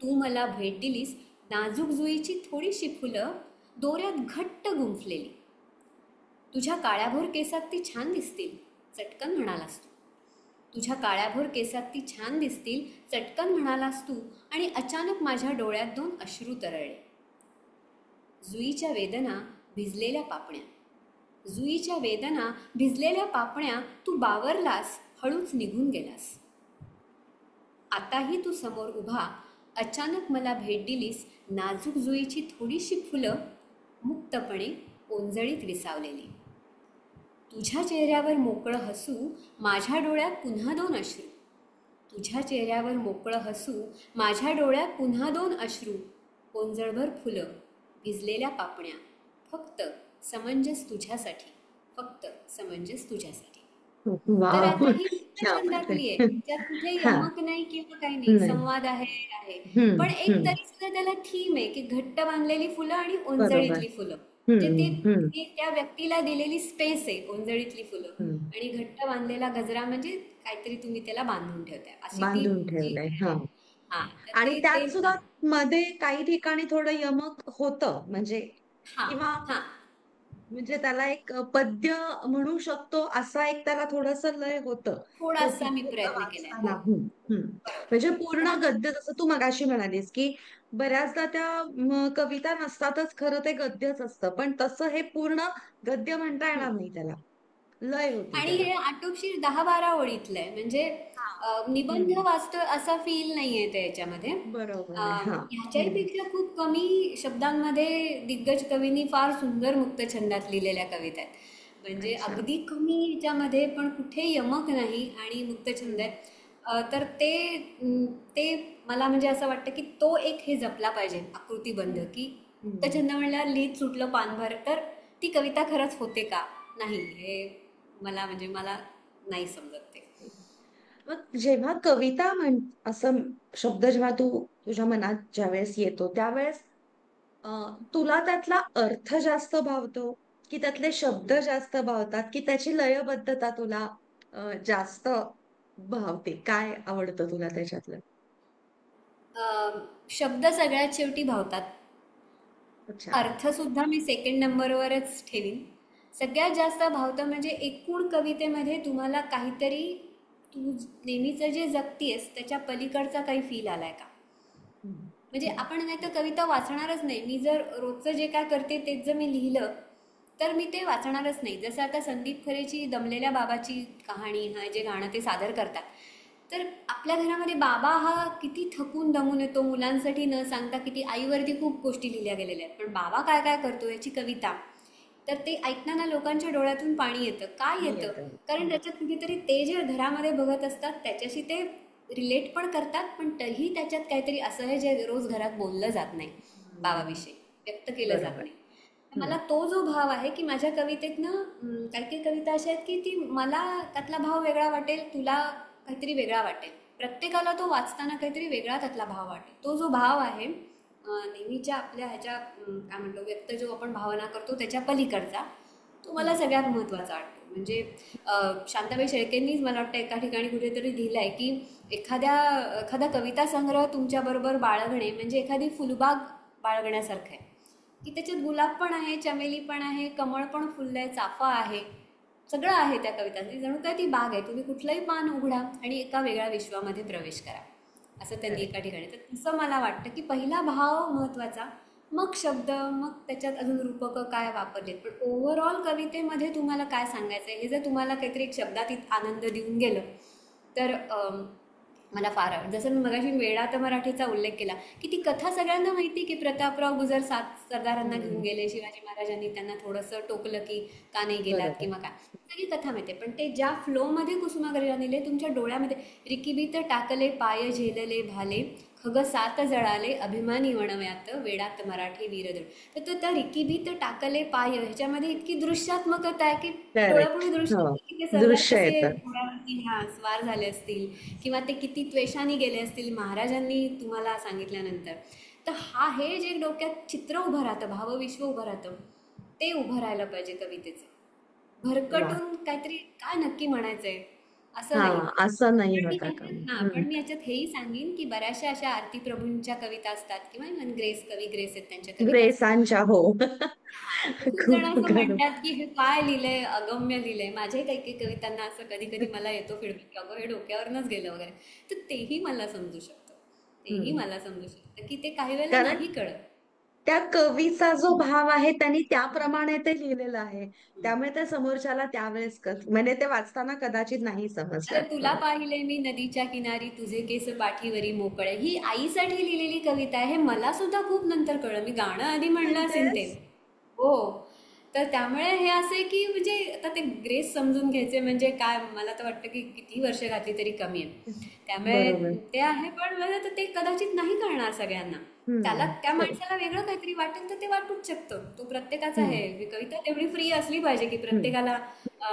तू मला भेट दिलीस नाजूक जुईची थोडीशी फुलं, दोऱ्यात घट्ट गुंफलेली, तुझ्या काळ्याभोर केसात ती छान दिसतील, चटकन म्हणालास तू. तुझ्या काळ्याभोर केसात ती छान दिसतील, चटकन म्हणालास तू, आणि अचानक माझ्या डोळ्यात दोन अश्रू तरळले. जुईच्या वेदना, भिजलेल्या पापण्या. जुईच्या वेदना, भिजलेल्या पापण्या, तू बावरलास, हळूच निघून गेलास. आताही तू समोर उभा, अचानक मला भेट दिलीस, नाजूक जुईची थोडीशी फुलं, मुक्तपणे ओंजळीत विसावलेली. तुझ्या चेहऱ्यावर मोकळं हसू, माझ्या डोळ्यात पुन्हा दोन अश्रू. तुझ्या चेहऱ्यावर मोकळं हसू, माझ्या डोळ्यात पुन्हा दोन अश्रू. ओंजळभर फुलं, भिजलेल्या पापण्या, फक्त समंजस तुझ्यासाठी, फक्त समंजस तुझ्यासाठी. तर वाव. आता ही क्या बात छंदातली आहे, आहे. त्यात कुठे हा. यमक नाही किंवा काही नाही, नाही. संवाद आहे. हम्म. पण एक हम्म. तरी सुद्धा त्याला थीम आहे की घट्ट बांधलेली फुलं आणि बरोबर. ओंजळीतली फुलं, म्हणजे हम्म. ते हम्म. ती त्या व्यक्तीला दिलेली स्पेस आहे, ओंजळीतली फुलं. हम्म. आणि घट्ट बांधलेला गजरा म्हणजे काहीतरी तुम्ही त्याला बांधून ठेवताय, अशी ती बांधून जी ठेवलंय. हा. आहे. हा, तर आणि ते ते त्यात सुद्धा मध्ये काही ठिकाणी थोडं यमक होतं म्हणजे, हा किंवा हा म्हणजे त्याला एक पद्य म्हणू शकतो असा एक त्याला थोडस लय होतं. थोडासा मी कविता प्रयत्न केलाय, वाचताना. हो. हम्म. बरोबर. म्हणजे पण पूर्ण गद्य, जसं तू मगाशी म्हणालीस की बऱ्याचदा त्या कविता नसतातच, खरं ते गद्यच असतं, पण तसं हे पूर्ण गद्य म्हणता येणार नाही त्याला, लय होती आणि त्याला. हे आटोपशीर 10-12 ओळीतलं आहे, म्हणजे हा. निबंध हम्म. वाचतोय असा फील नाही येते याच्यामध्ये. बरोबर आहे. हा. हम्म. ह्याच्यापेक्षा खूप कमी शब्दांमध्ये दिग्गज कवींनी फार सुंदर मुक्तछंदात लिहिलेल्या कविता आहेत. म्हणजे अच्छा. अगदी कमी ह्याच्यामध्ये पण कुठे यमक नाही आणि मुक्तछंद हम्म. आहेत. तर ते मला म्हणजे असं वाटतं की तो एक हे जपला पाहिजे आकृतीबंध, हम्म. की हम्म. मुक्तछंद म्हणल्यावर लिहित सुटलं पानभर, तर ती कविता खरंच होते का? नाही, हे मला नाही समजत ते. मग जेव्हा कविता असं शब्द जेव्हा तुझ्या मनात ज्यावेळेस येतो त्यावेळेस तुला त्यातला अर्थ जास्त भावतो, की त्यातले शब्द जास्त भावतात, की त्याची लयबद्धता तुला जास्त भावते? काय आवडतं तुला त्याच्यातलं? शब्द सगळ्यात शेवटी भावतात. अच्छा. अर्थसुद्धा मी सेकंड नंबरवरच ठेवीन. सगळ्यात जास्त भावतं म्हणजे एकूण कवितेमध्ये तुम्हाला काहीतरी, तू नेहमीचं जे जगतीयस त्याच्या पलीकडचा काही फील आलाय का? हम्म. म्हणजे हम्म. आपण नाही तर कविता वाचणारच नाही. मी जर रोजचं जे काय करते तेच जर मी लिहिलं तर मी ते वाचणारच नाही. जसं आता संदीप खरेची दमलेल्या बाबाची कहाणी, हा जे गाणं ते सादर करतात, तर आपल्या घरामध्ये बाबा हा किती थकून दमून येतो, मुलांसाठी न सांगता किती आईवरती खूप गोष्टी लिहिल्या गेलेल्या आहेत, पण बाबा काय काय करतो याची कविता, तर ते ऐकताना लोकांच्या डोळ्यातून पाणी येतं. काय मी येतं? येतं. कारण त्याच्यात कुठेतरी ते जे घरामध्ये बघत असतात त्याच्याशी ते रिलेट पण करतात, पण तरीही त्याच्यात काहीतरी असं आहे जे रोज घरात बोललं जात नाही, हम्म. बाबाविषयी व्यक्त केलं जात बरोबर. नाही. मला हम्म. तो जो भाव आहे की माझ्या कवितेतनं, काही काही कविता अशा आहेत की ती मला त्यातला भाव वेगळा वाटेल, तुला काहीतरी वेगळा वाटेल, प्रत्येकाला तो वाचताना काहीतरी वेगळा त्यातला भाव वाटेल. तो जो भाव आहे नेहमीच्या आपल्या ह्याच्या काय म्हणतो व्यक्त जो आपण भावना करतो त्याच्या पलीकडचा, तो मला हम्म. सगळ्यात महत्त्वाचा वाटतो. म्हणजे शांताबाई शेळकेंनीच मला वाटतं एका ठिकाणी कुठेतरी लिहिलं आहे की एखादा कविता संग्रह तुमच्याबरोबर बाळगणे म्हणजे एखादी फुलबाग बाळगण्यासारखं आहे, की त्याच्यात गुलाब पण आहे, चमेली पण आहे, कमळ पण फुललं आहे, चाफा आहे, सगळं आहे त्या कवितांत. जणू काय ती बाग आहे, तुम्ही कुठलंही पान उघडा आणि एका वेगळ्या विश्वामध्ये प्रवेश करा, असं त्यांनी Correct. एका ठिकाणी. तर तसं मला वाटतं की पहिला भाव महत्त्वाचा, मग शब्द, मग त्याच्यात अजून रूपकं काय वापरलेत, पण ओव्हरऑल कवितेमध्ये तुम्हाला काय सांगायचं आहे हे जर तुम्हाला काहीतरी एक शब्दात आनंद देऊन गेलं तर मला फार आवडतं. जसं मी मगाशी वेळात मराठीचा उल्लेख केला की ती कथा सगळ्यांना माहिती की प्रतापराव गुजर 7 सरदारांना घेऊन हम्म. गेले, शिवाजी महाराजांनी त्यांना थोडंसं टोकलं की का नाही गेलात बरोबर. किंवा काय, सगळी कथा माहिती आहे. पण ते ज्या फ्लोमध्ये कुसुमाग्रजांनी लिहिले, तुमच्या डोळ्यामध्ये रिकिबीत टाकले पाय झेलले भाले, खग सात जळाले अभिमानी वणव्यात, वेडात मराठी वीरदळ. तर तो त्या रिकिबीत टाकले पाय ह्याच्यामध्ये इतकी दृश्यात्मकता आहे की करेक्ट. डोळ्यापुढे दृश्य हो. येतं की ते सरदार दृश्य कसे येतं. घोड्यावरती स्वार झाले असतील किंवा ते किती त्वेषाने गेले असतील महाराजांनी तुम्हाला सांगितल्यानंतर. तर हे जे डोक्यात चित्र उभं राहतं, भावविश्व उभं राहतं, ते उभं राहायला पाहिजे कवितेचं. वा. भरकटून काहीतरी काय नक्की म्हणायचंय असं हा, नाही. असं नाही पण मी होता का? ह्याच्यात हां, पण मी ह्याच्यात हेही सांगेन, की बऱ्याचशा अशा आरती प्रभूंच्या कविता असतात किंवा इव्हन ग्रेस कवी ग्रेस आहेत त्यांच्या कविता असतात. ग्रेसांच्या हो. हां, तर खूप जण खूप असं खरं. म्हणतात, की हे काय लिहिलंय, अगम्य लिहिलंय. माझ्याही काही काही कवितांना असं कधी-कधी मला येतो फीडबॅक, की अगं हे डोक्यावरूनच गेलं वगैरे. तर तेही मला समजू शकतं. तेही हम्म. मला समजू शकतं, की ते काही वेळेला कारण नाही कळत. त्या कवीचा जो भाव आहे त्यांनी त्याप्रमाणे ते लिहिलेलं आहे. त्यामुळे ते समोरच्याला त्यावेळेस म्हणजे ते वाचताना कदाचित नाही अरे समजणार. तुला हो. पाहिले मी नदीच्या किनारी तुझे केस पाठीवरी मोकळे, ही आईसाठी लिहिलेली कविता आहे. हे मला सुद्धा खूप नंतर कळलं. मी गाणं आधी म्हणलं असेल ते. म्हणतेस? हो. तर त्यामुळे हे असे की म्हणजे आता ते ग्रेस समजून घ्यायचे म्हणजे काय, मला तर वाटतं की किती वर्ष घातली तरी कमी आहे. त्यामुळे बरोबर. ते आहे, पण मला तर ते कदाचित नाही कळणार सगळ्यांना. त्याला त्या हो. माणसाला वेगळं काहीतरी वाटेल तर ते वाटूच शकतं. तो प्रत्येकाचा हम्म. आहे. कविता तेवढी फ्री असली पाहिजे की हम्म. प्रत्येकाला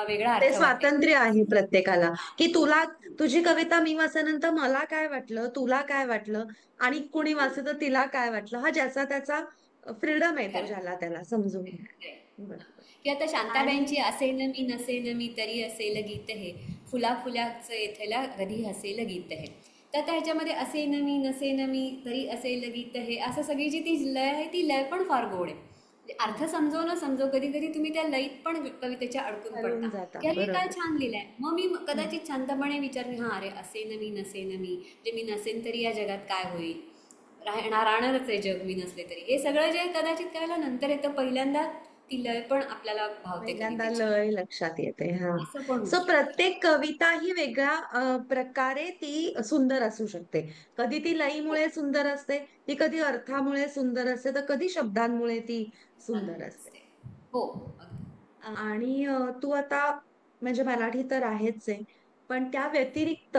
वेगळा ते अर्थ वाटेल. स्वातंत्र्य आहे प्रत्येकाला, की तुला तुझी कविता मी वाचल्यानंतर मला काय वाटलं, तुला काय वाटलं, आणि कुणी वाचलं तर तिला काय वाटलं, हा ज्याचा त्याचा फ्रीडम आहे, तो खरं. ज्याला त्याला समजून घ्या. Right. बरोबर. की आता आणि शांताबाईंची असेन मी नसेन मी तरी असेल गीत हे, फुला फुलाचं येथेला कधी हसेल गीत हे. तर आता ह्याच्यामध्ये असेन मी नसेन मी तरी असेल गीत हे, असं सगळी जी ती लय आहे ती लय पण फार गोड आहे. म्हणजे अर्थ समजो न समजो कधी कधी तुम्ही त्या लयीत पण कवितेच्या अडकून पडता, हलवून जाता, की अरे हे काय बरोबर. छान लिहिलंय. मग मी कदाचित शांतपणे विचारते, हां अरे असेन मी नसेन मी, म्हणजे मी नसेन तरी या जगात काय होईल, राहणारच आहे जग मी नसले तरी. हे सगळं जे कदाचित करायला नंतर येतं, पहिल्यांदा ती लय पण आपल्याला भावते पहिल्यांदा कवितेची. लय लक्षात येते. हा. असं पण होऊ सो शकतं. प्रत्येक कविता ही वेगळ्या प्रकारे ती सुंदर असू शकते. कधी ती हो, लयीमुळे सुंदर असते, ती कधी अर्थामुळे सुंदर असते, तर कधी शब्दांमुळे ती सुंदर असते. असते. हो, अगदी. आणि तू आता म्हणजे मराठी तर आहेच आहे, पण त्या व्यतिरिक्त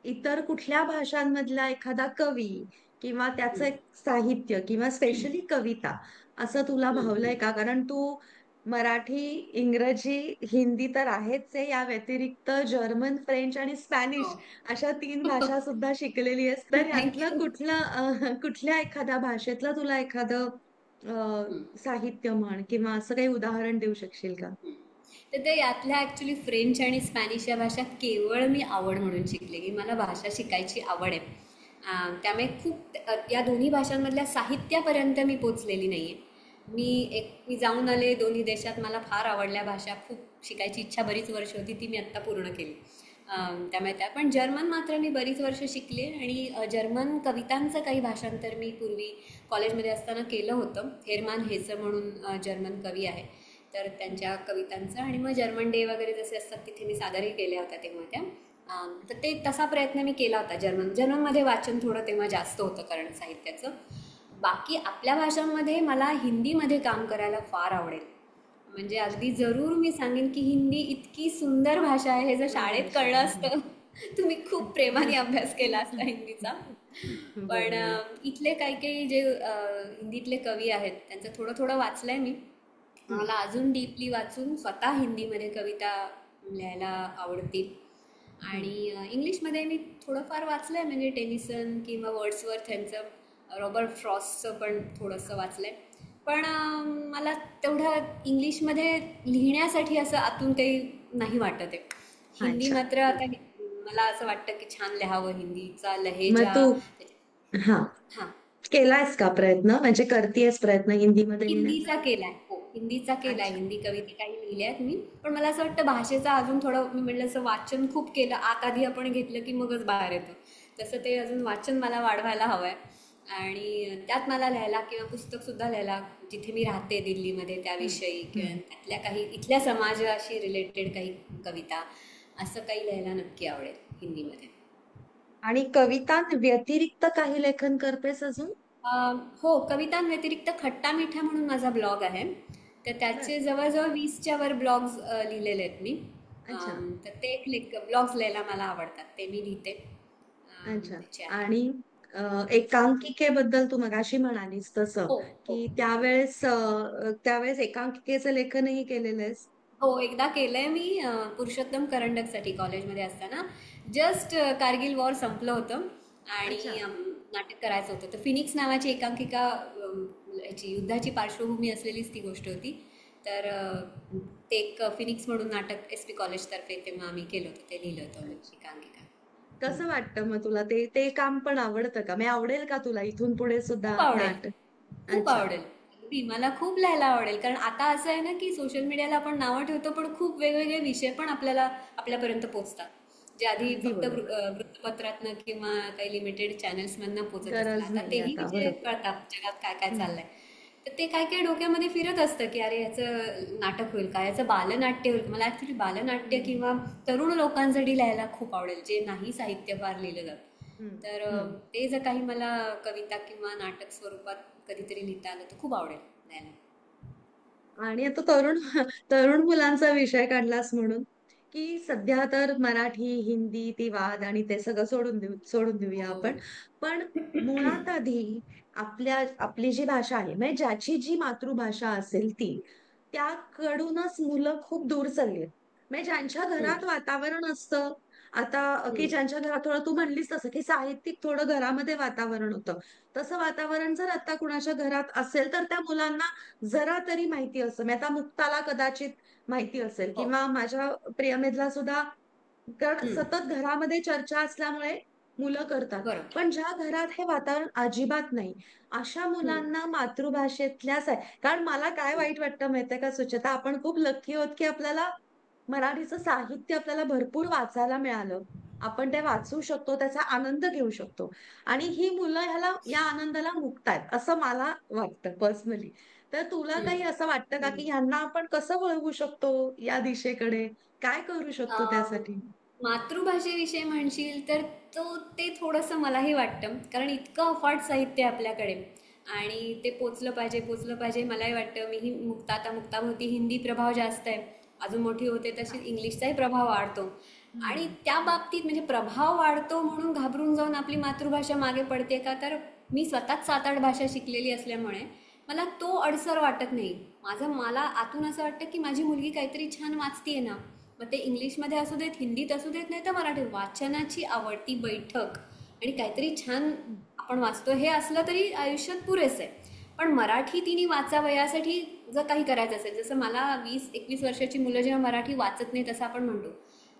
इतर कुठल्या भाषांमधला एखादा कवी किंवा त्याचं हम्म, एक साहित्य किंवा स्पेशली कविता असं तुला हम्म. भावलंय का? कारण तू मराठी, इंग्रजी, हिंदी तर आहेच आहे, या व्यतिरिक्त जर्मन, फ्रेंच आणि हो. स्पॅनिश अशा 3 भाषा सुद्धा शिकलेली आहेस. तर यातलं थँक्यू. कुठलं कुठल्या एखाद्या भाषेतलं तुला एखादं साहित्य म्हण किंवा असं काही उदाहरण देऊ शकशील का? तर ते यातल्या ॲक्च्युली फ्रेंच आणि स्पॅनिश या भाषा केवळ मी आवड म्हणून शिकले, की मला भाषा शिकायची आवड आहे. त्यामुळे खूप या दोन्ही भाषांमधल्या साहित्यापर्यंत मी पोचलेली नाही आहे. मी जाऊन आले दोन्ही देशात. मला फार आवडल्या भाषा. खूप शिकायची इच्छा बरीच वर्ष होती, ती मी आत्ता पूर्ण केली. त्यामुळे त्या पण जर्मन मात्र मी बरीच वर्ष शिकले आणि जर्मन कवितांचं काही भाषांतर मी पूर्वी कॉलेजमध्ये असताना केलं होतं. हेरमान हेसे म्हणून जर्मन कवी आहे. तर त्यांच्या कवितांचं आणि मग जर्मन डे वगैरे जसे असतात तिथे मी सादरही केल्या होत्या तेव्हा त्या. तर ते तसा प्रयत्न मी केला होता. जर्मनमध्ये वाचन थोडं तेव्हा जास्त होतं कारण साहित्याचं. बाकी आपल्या भाषांमध्ये मला हिंदीमध्ये काम करायला फार आवडेल. म्हणजे अगदी जरूर मी सांगेन की हिंदी इतकी सुंदर भाषा आहे. हे जर सुंदर शाळेत भाषा कळलं आहे. असतं तुम्ही खूप प्रेमाने अभ्यास केला असता हिंदीचा. पण बरोबर. इथले काही काही जे हिंदीतले कवी आहेत त्यांचं थोडं थोडं वाचलंय मी. हम्म. मला अजून डीपली वाचून स्वतः हिंदीमध्ये कविता लिहायला आवडतील. हम्म. आणि इंग्लिशमध्ये मी थोडंफार वाचलंय, म्हणजे टेनिसन किंवा वर्ड्सवर्थ यांचं, रॉबर्ट फ्रॉस्टचं पण थोडंसं वाचलंय. पण मला तेवढं इंग्लिशमध्ये लिहिण्यासाठी असं आतून काही नाही वाटत आहे. हिंदी अच्छा. मात्र आता मला असं वाटतं की छान लिहावं. हिंदीचा मग लहेजा तू हा हां. केलायस का प्रयत्न, म्हणजे करतेयस प्रयत्न हिंदीमध्ये लिहिण्याचा? हिंदीचा केलाय. हो, हिंदीचा केलाय. अच्छा. हिंदी कविता काही लिहिल्या आहेत मी. पण मला असं वाटतं भाषेचा अजून थोडं, मी म्हटलं असं वाचन खूप केलं, आत आधी आपण घेतलं की मगच बाहेर येतं. तसं ते अजून वाचन मला वाढवायला हवंय. आणि त्यात मला लिहायला किंवा पुस्तकसुद्धा लिहायला, जिथे मी राहते दिल्लीमध्ये हम्म. त्याविषयी किंवा हम्म. त्यातल्या काही इथल्या समाजाशी रिलेटेड काही कविता, असं काही लिहायला नक्की आवडेल हिंदीमध्ये. आणि कविता व्यतिरिक्त काही लेखन करतेस अजून? हो, कवितांव्यतिरिक्त खट्टा मिठा म्हणून माझा ब्लॉग आहे. तर बर. त्याचे जवळजवळ 20च्या वर ब्लॉग्स लिहिलेले आहेत मी. अच्छा. तर ते एक ब्लॉग्स लिहायला मला आवडतात. ते मी लिहिते. अच्छा. त्याचे आहेत. आणि एकांकिकेबद्दल तू मगाशी म्हणालीस तसं, हो, हो. की त्यावेळेस एकांकिकेचं लेखनही केलेलं आहेस? हो, एकदा केलंय मी पुरुषोत्तम करंडकसाठी कॉलेजमध्ये असताना. जस्ट कारगिल वॉर संपलं होतं अच्छा. आणि नाटक करायचं होतं. तर फिनिक्स नावाची एकांकिका, याची युद्धाची पार्श्वभूमी असलेलीच ती गोष्ट होती. तर ते एक फिनिक्स म्हणून नाटक एस पी कॉलेजतर्फे तेव्हा आम्ही केलं होतं, ते लिहिलं होतं मी अच्छा. एकांकिका. कसं वाटतं मग तुला ते ते काम पण आवडतं का? मी आवडेल का तुला इथून पुढे सुद्धा खूप आवडेल. नाटक? खूप अच्छा. आवडेल. अगदी मला खूप लिहायला आवडेल. कारण आता असं आहे ना, की सोशल मीडियाला आपण नावं ठेवतो, पण खूप वेगवेगळे विषय पण आपल्यापर्यंत पोहोचतात. जे आधी अगदी फक्त बरोबर. वृत्तपत्रातनं किंवा काही लिमिटेड चॅनल्समधनं पोहोचत असतील. गरज आता नाही तेही आता, विषय बरोबर. कळतात, जगात काय काय हम्म. चाललंय. तर ते काय काय डोक्यामध्ये फिरत असतं, की अरे ह्याचं नाटक होईल का? याचं बालनाट्य होईल का? मला ॲक्च्युली बालनाट्य हम्म. किंवा तरुण लोकांसाठी लिहायला खूप आवडेल, जे नाही साहित्य फार लिहिलं जातं. हम्म. तर हम्म. ते जर काही मला कविता किंवा नाटक स्वरूपात कधीतरी लिहिता आलं तर खूप आवडेल लिहायला. आणि आता तरुण तरुण मुलांचा विषय काढलास म्हणून की सध्या तर मराठी हिंदी ती वाद आणि ते सगळं सोडून देऊया हो. आपण. पण मुळात आधी आपली जी भाषा आहे म्हणजे ज्याची जी मातृभाषा असेल ती, त्याकडूनच मुलं खूप दूर चालली आहेत. म्हणजे ज्यांच्या हम्म, घरात वातावरण असतं, आता की हम्म, ज्यांच्या घरात थोडं तू म्हणलीस तसं की साहित्यिक थोडं घरामध्ये वातावरण होतं, तसं वातावरण जर आता कुणाच्या घरात असेल तर त्या मुलांना जरा तरी माहिती असं, मी आता मुक्ताला कदाचित माहिती असेल हो. किंवा माझ्या प्रियमेधला सुद्धा, कारण हम्म, सतत घरामध्ये चर्चा असल्यामुळे मुलं करतात. बरोबर. पण ज्या घरात हे वातावरण अजिबात नाही, अशा हम्म, मुलांना मातृभाषेतल्याच आहे. कारण मला काय हम्म. वाईट वाटतं माहितीये का सुचेता, आपण खूप लकी आहोत की आपल्याला मराठीचं साहित्य आपल्याला भरपूर वाचायला मिळालं. आपण ते वाचू शकतो, त्याचा आनंद घेऊ शकतो. आणि ही मुलं या आनंदाला मुक्त आहेत, असं मला वाटतं पर्सनली. तर तुला काही हम्म. असं वाटतं का, की ह्यांना आपण कसं वळवू शकतो या दिशेकडे? काय करू शकतो अं, त्यासाठी? मातृभाषेविषयी म्हणशील तर ते थोडंसं मलाही वाटतं, कारण इतकं अफाट साहित्य आहे आपल्याकडे आणि ते पोचलं पाहिजे. मलाही वाटतं. मीही आता मुक्ताभोवती हिंदी प्रभाव जास्त आहे. अजून मोठी होते तशी इंग्लिशचाही प्रभाव वाढतो आणि हम्म. त्या बाबतीत म्हणजे प्रभाव वाढतो म्हणून घाबरून जाऊन आपली मातृभाषा मागे पडते का? तर मी स्वतःच 7-8 भाषा शिकलेली असल्यामुळे मला तो अडसर वाटत नाही. मला आतून असं वाटतं की माझी मुलगी काहीतरी छान वाचतीये ना, मग ते इंग्लिशमध्ये असू देत, हिंदीत असू देत, नाही तर मराठीत, वाचनाची आवडती बैठक आणि काहीतरी छान आपण वाचतो हे असलं तरी आयुष्यात पुरेसं आहे. पण मराठी तिने वाचावं यासाठी जर काही करायचं असेल, जसं मला 20-21 वर्षाची मुलं जेव्हा मराठी वाचत नाहीत असं आपण म्हणतो,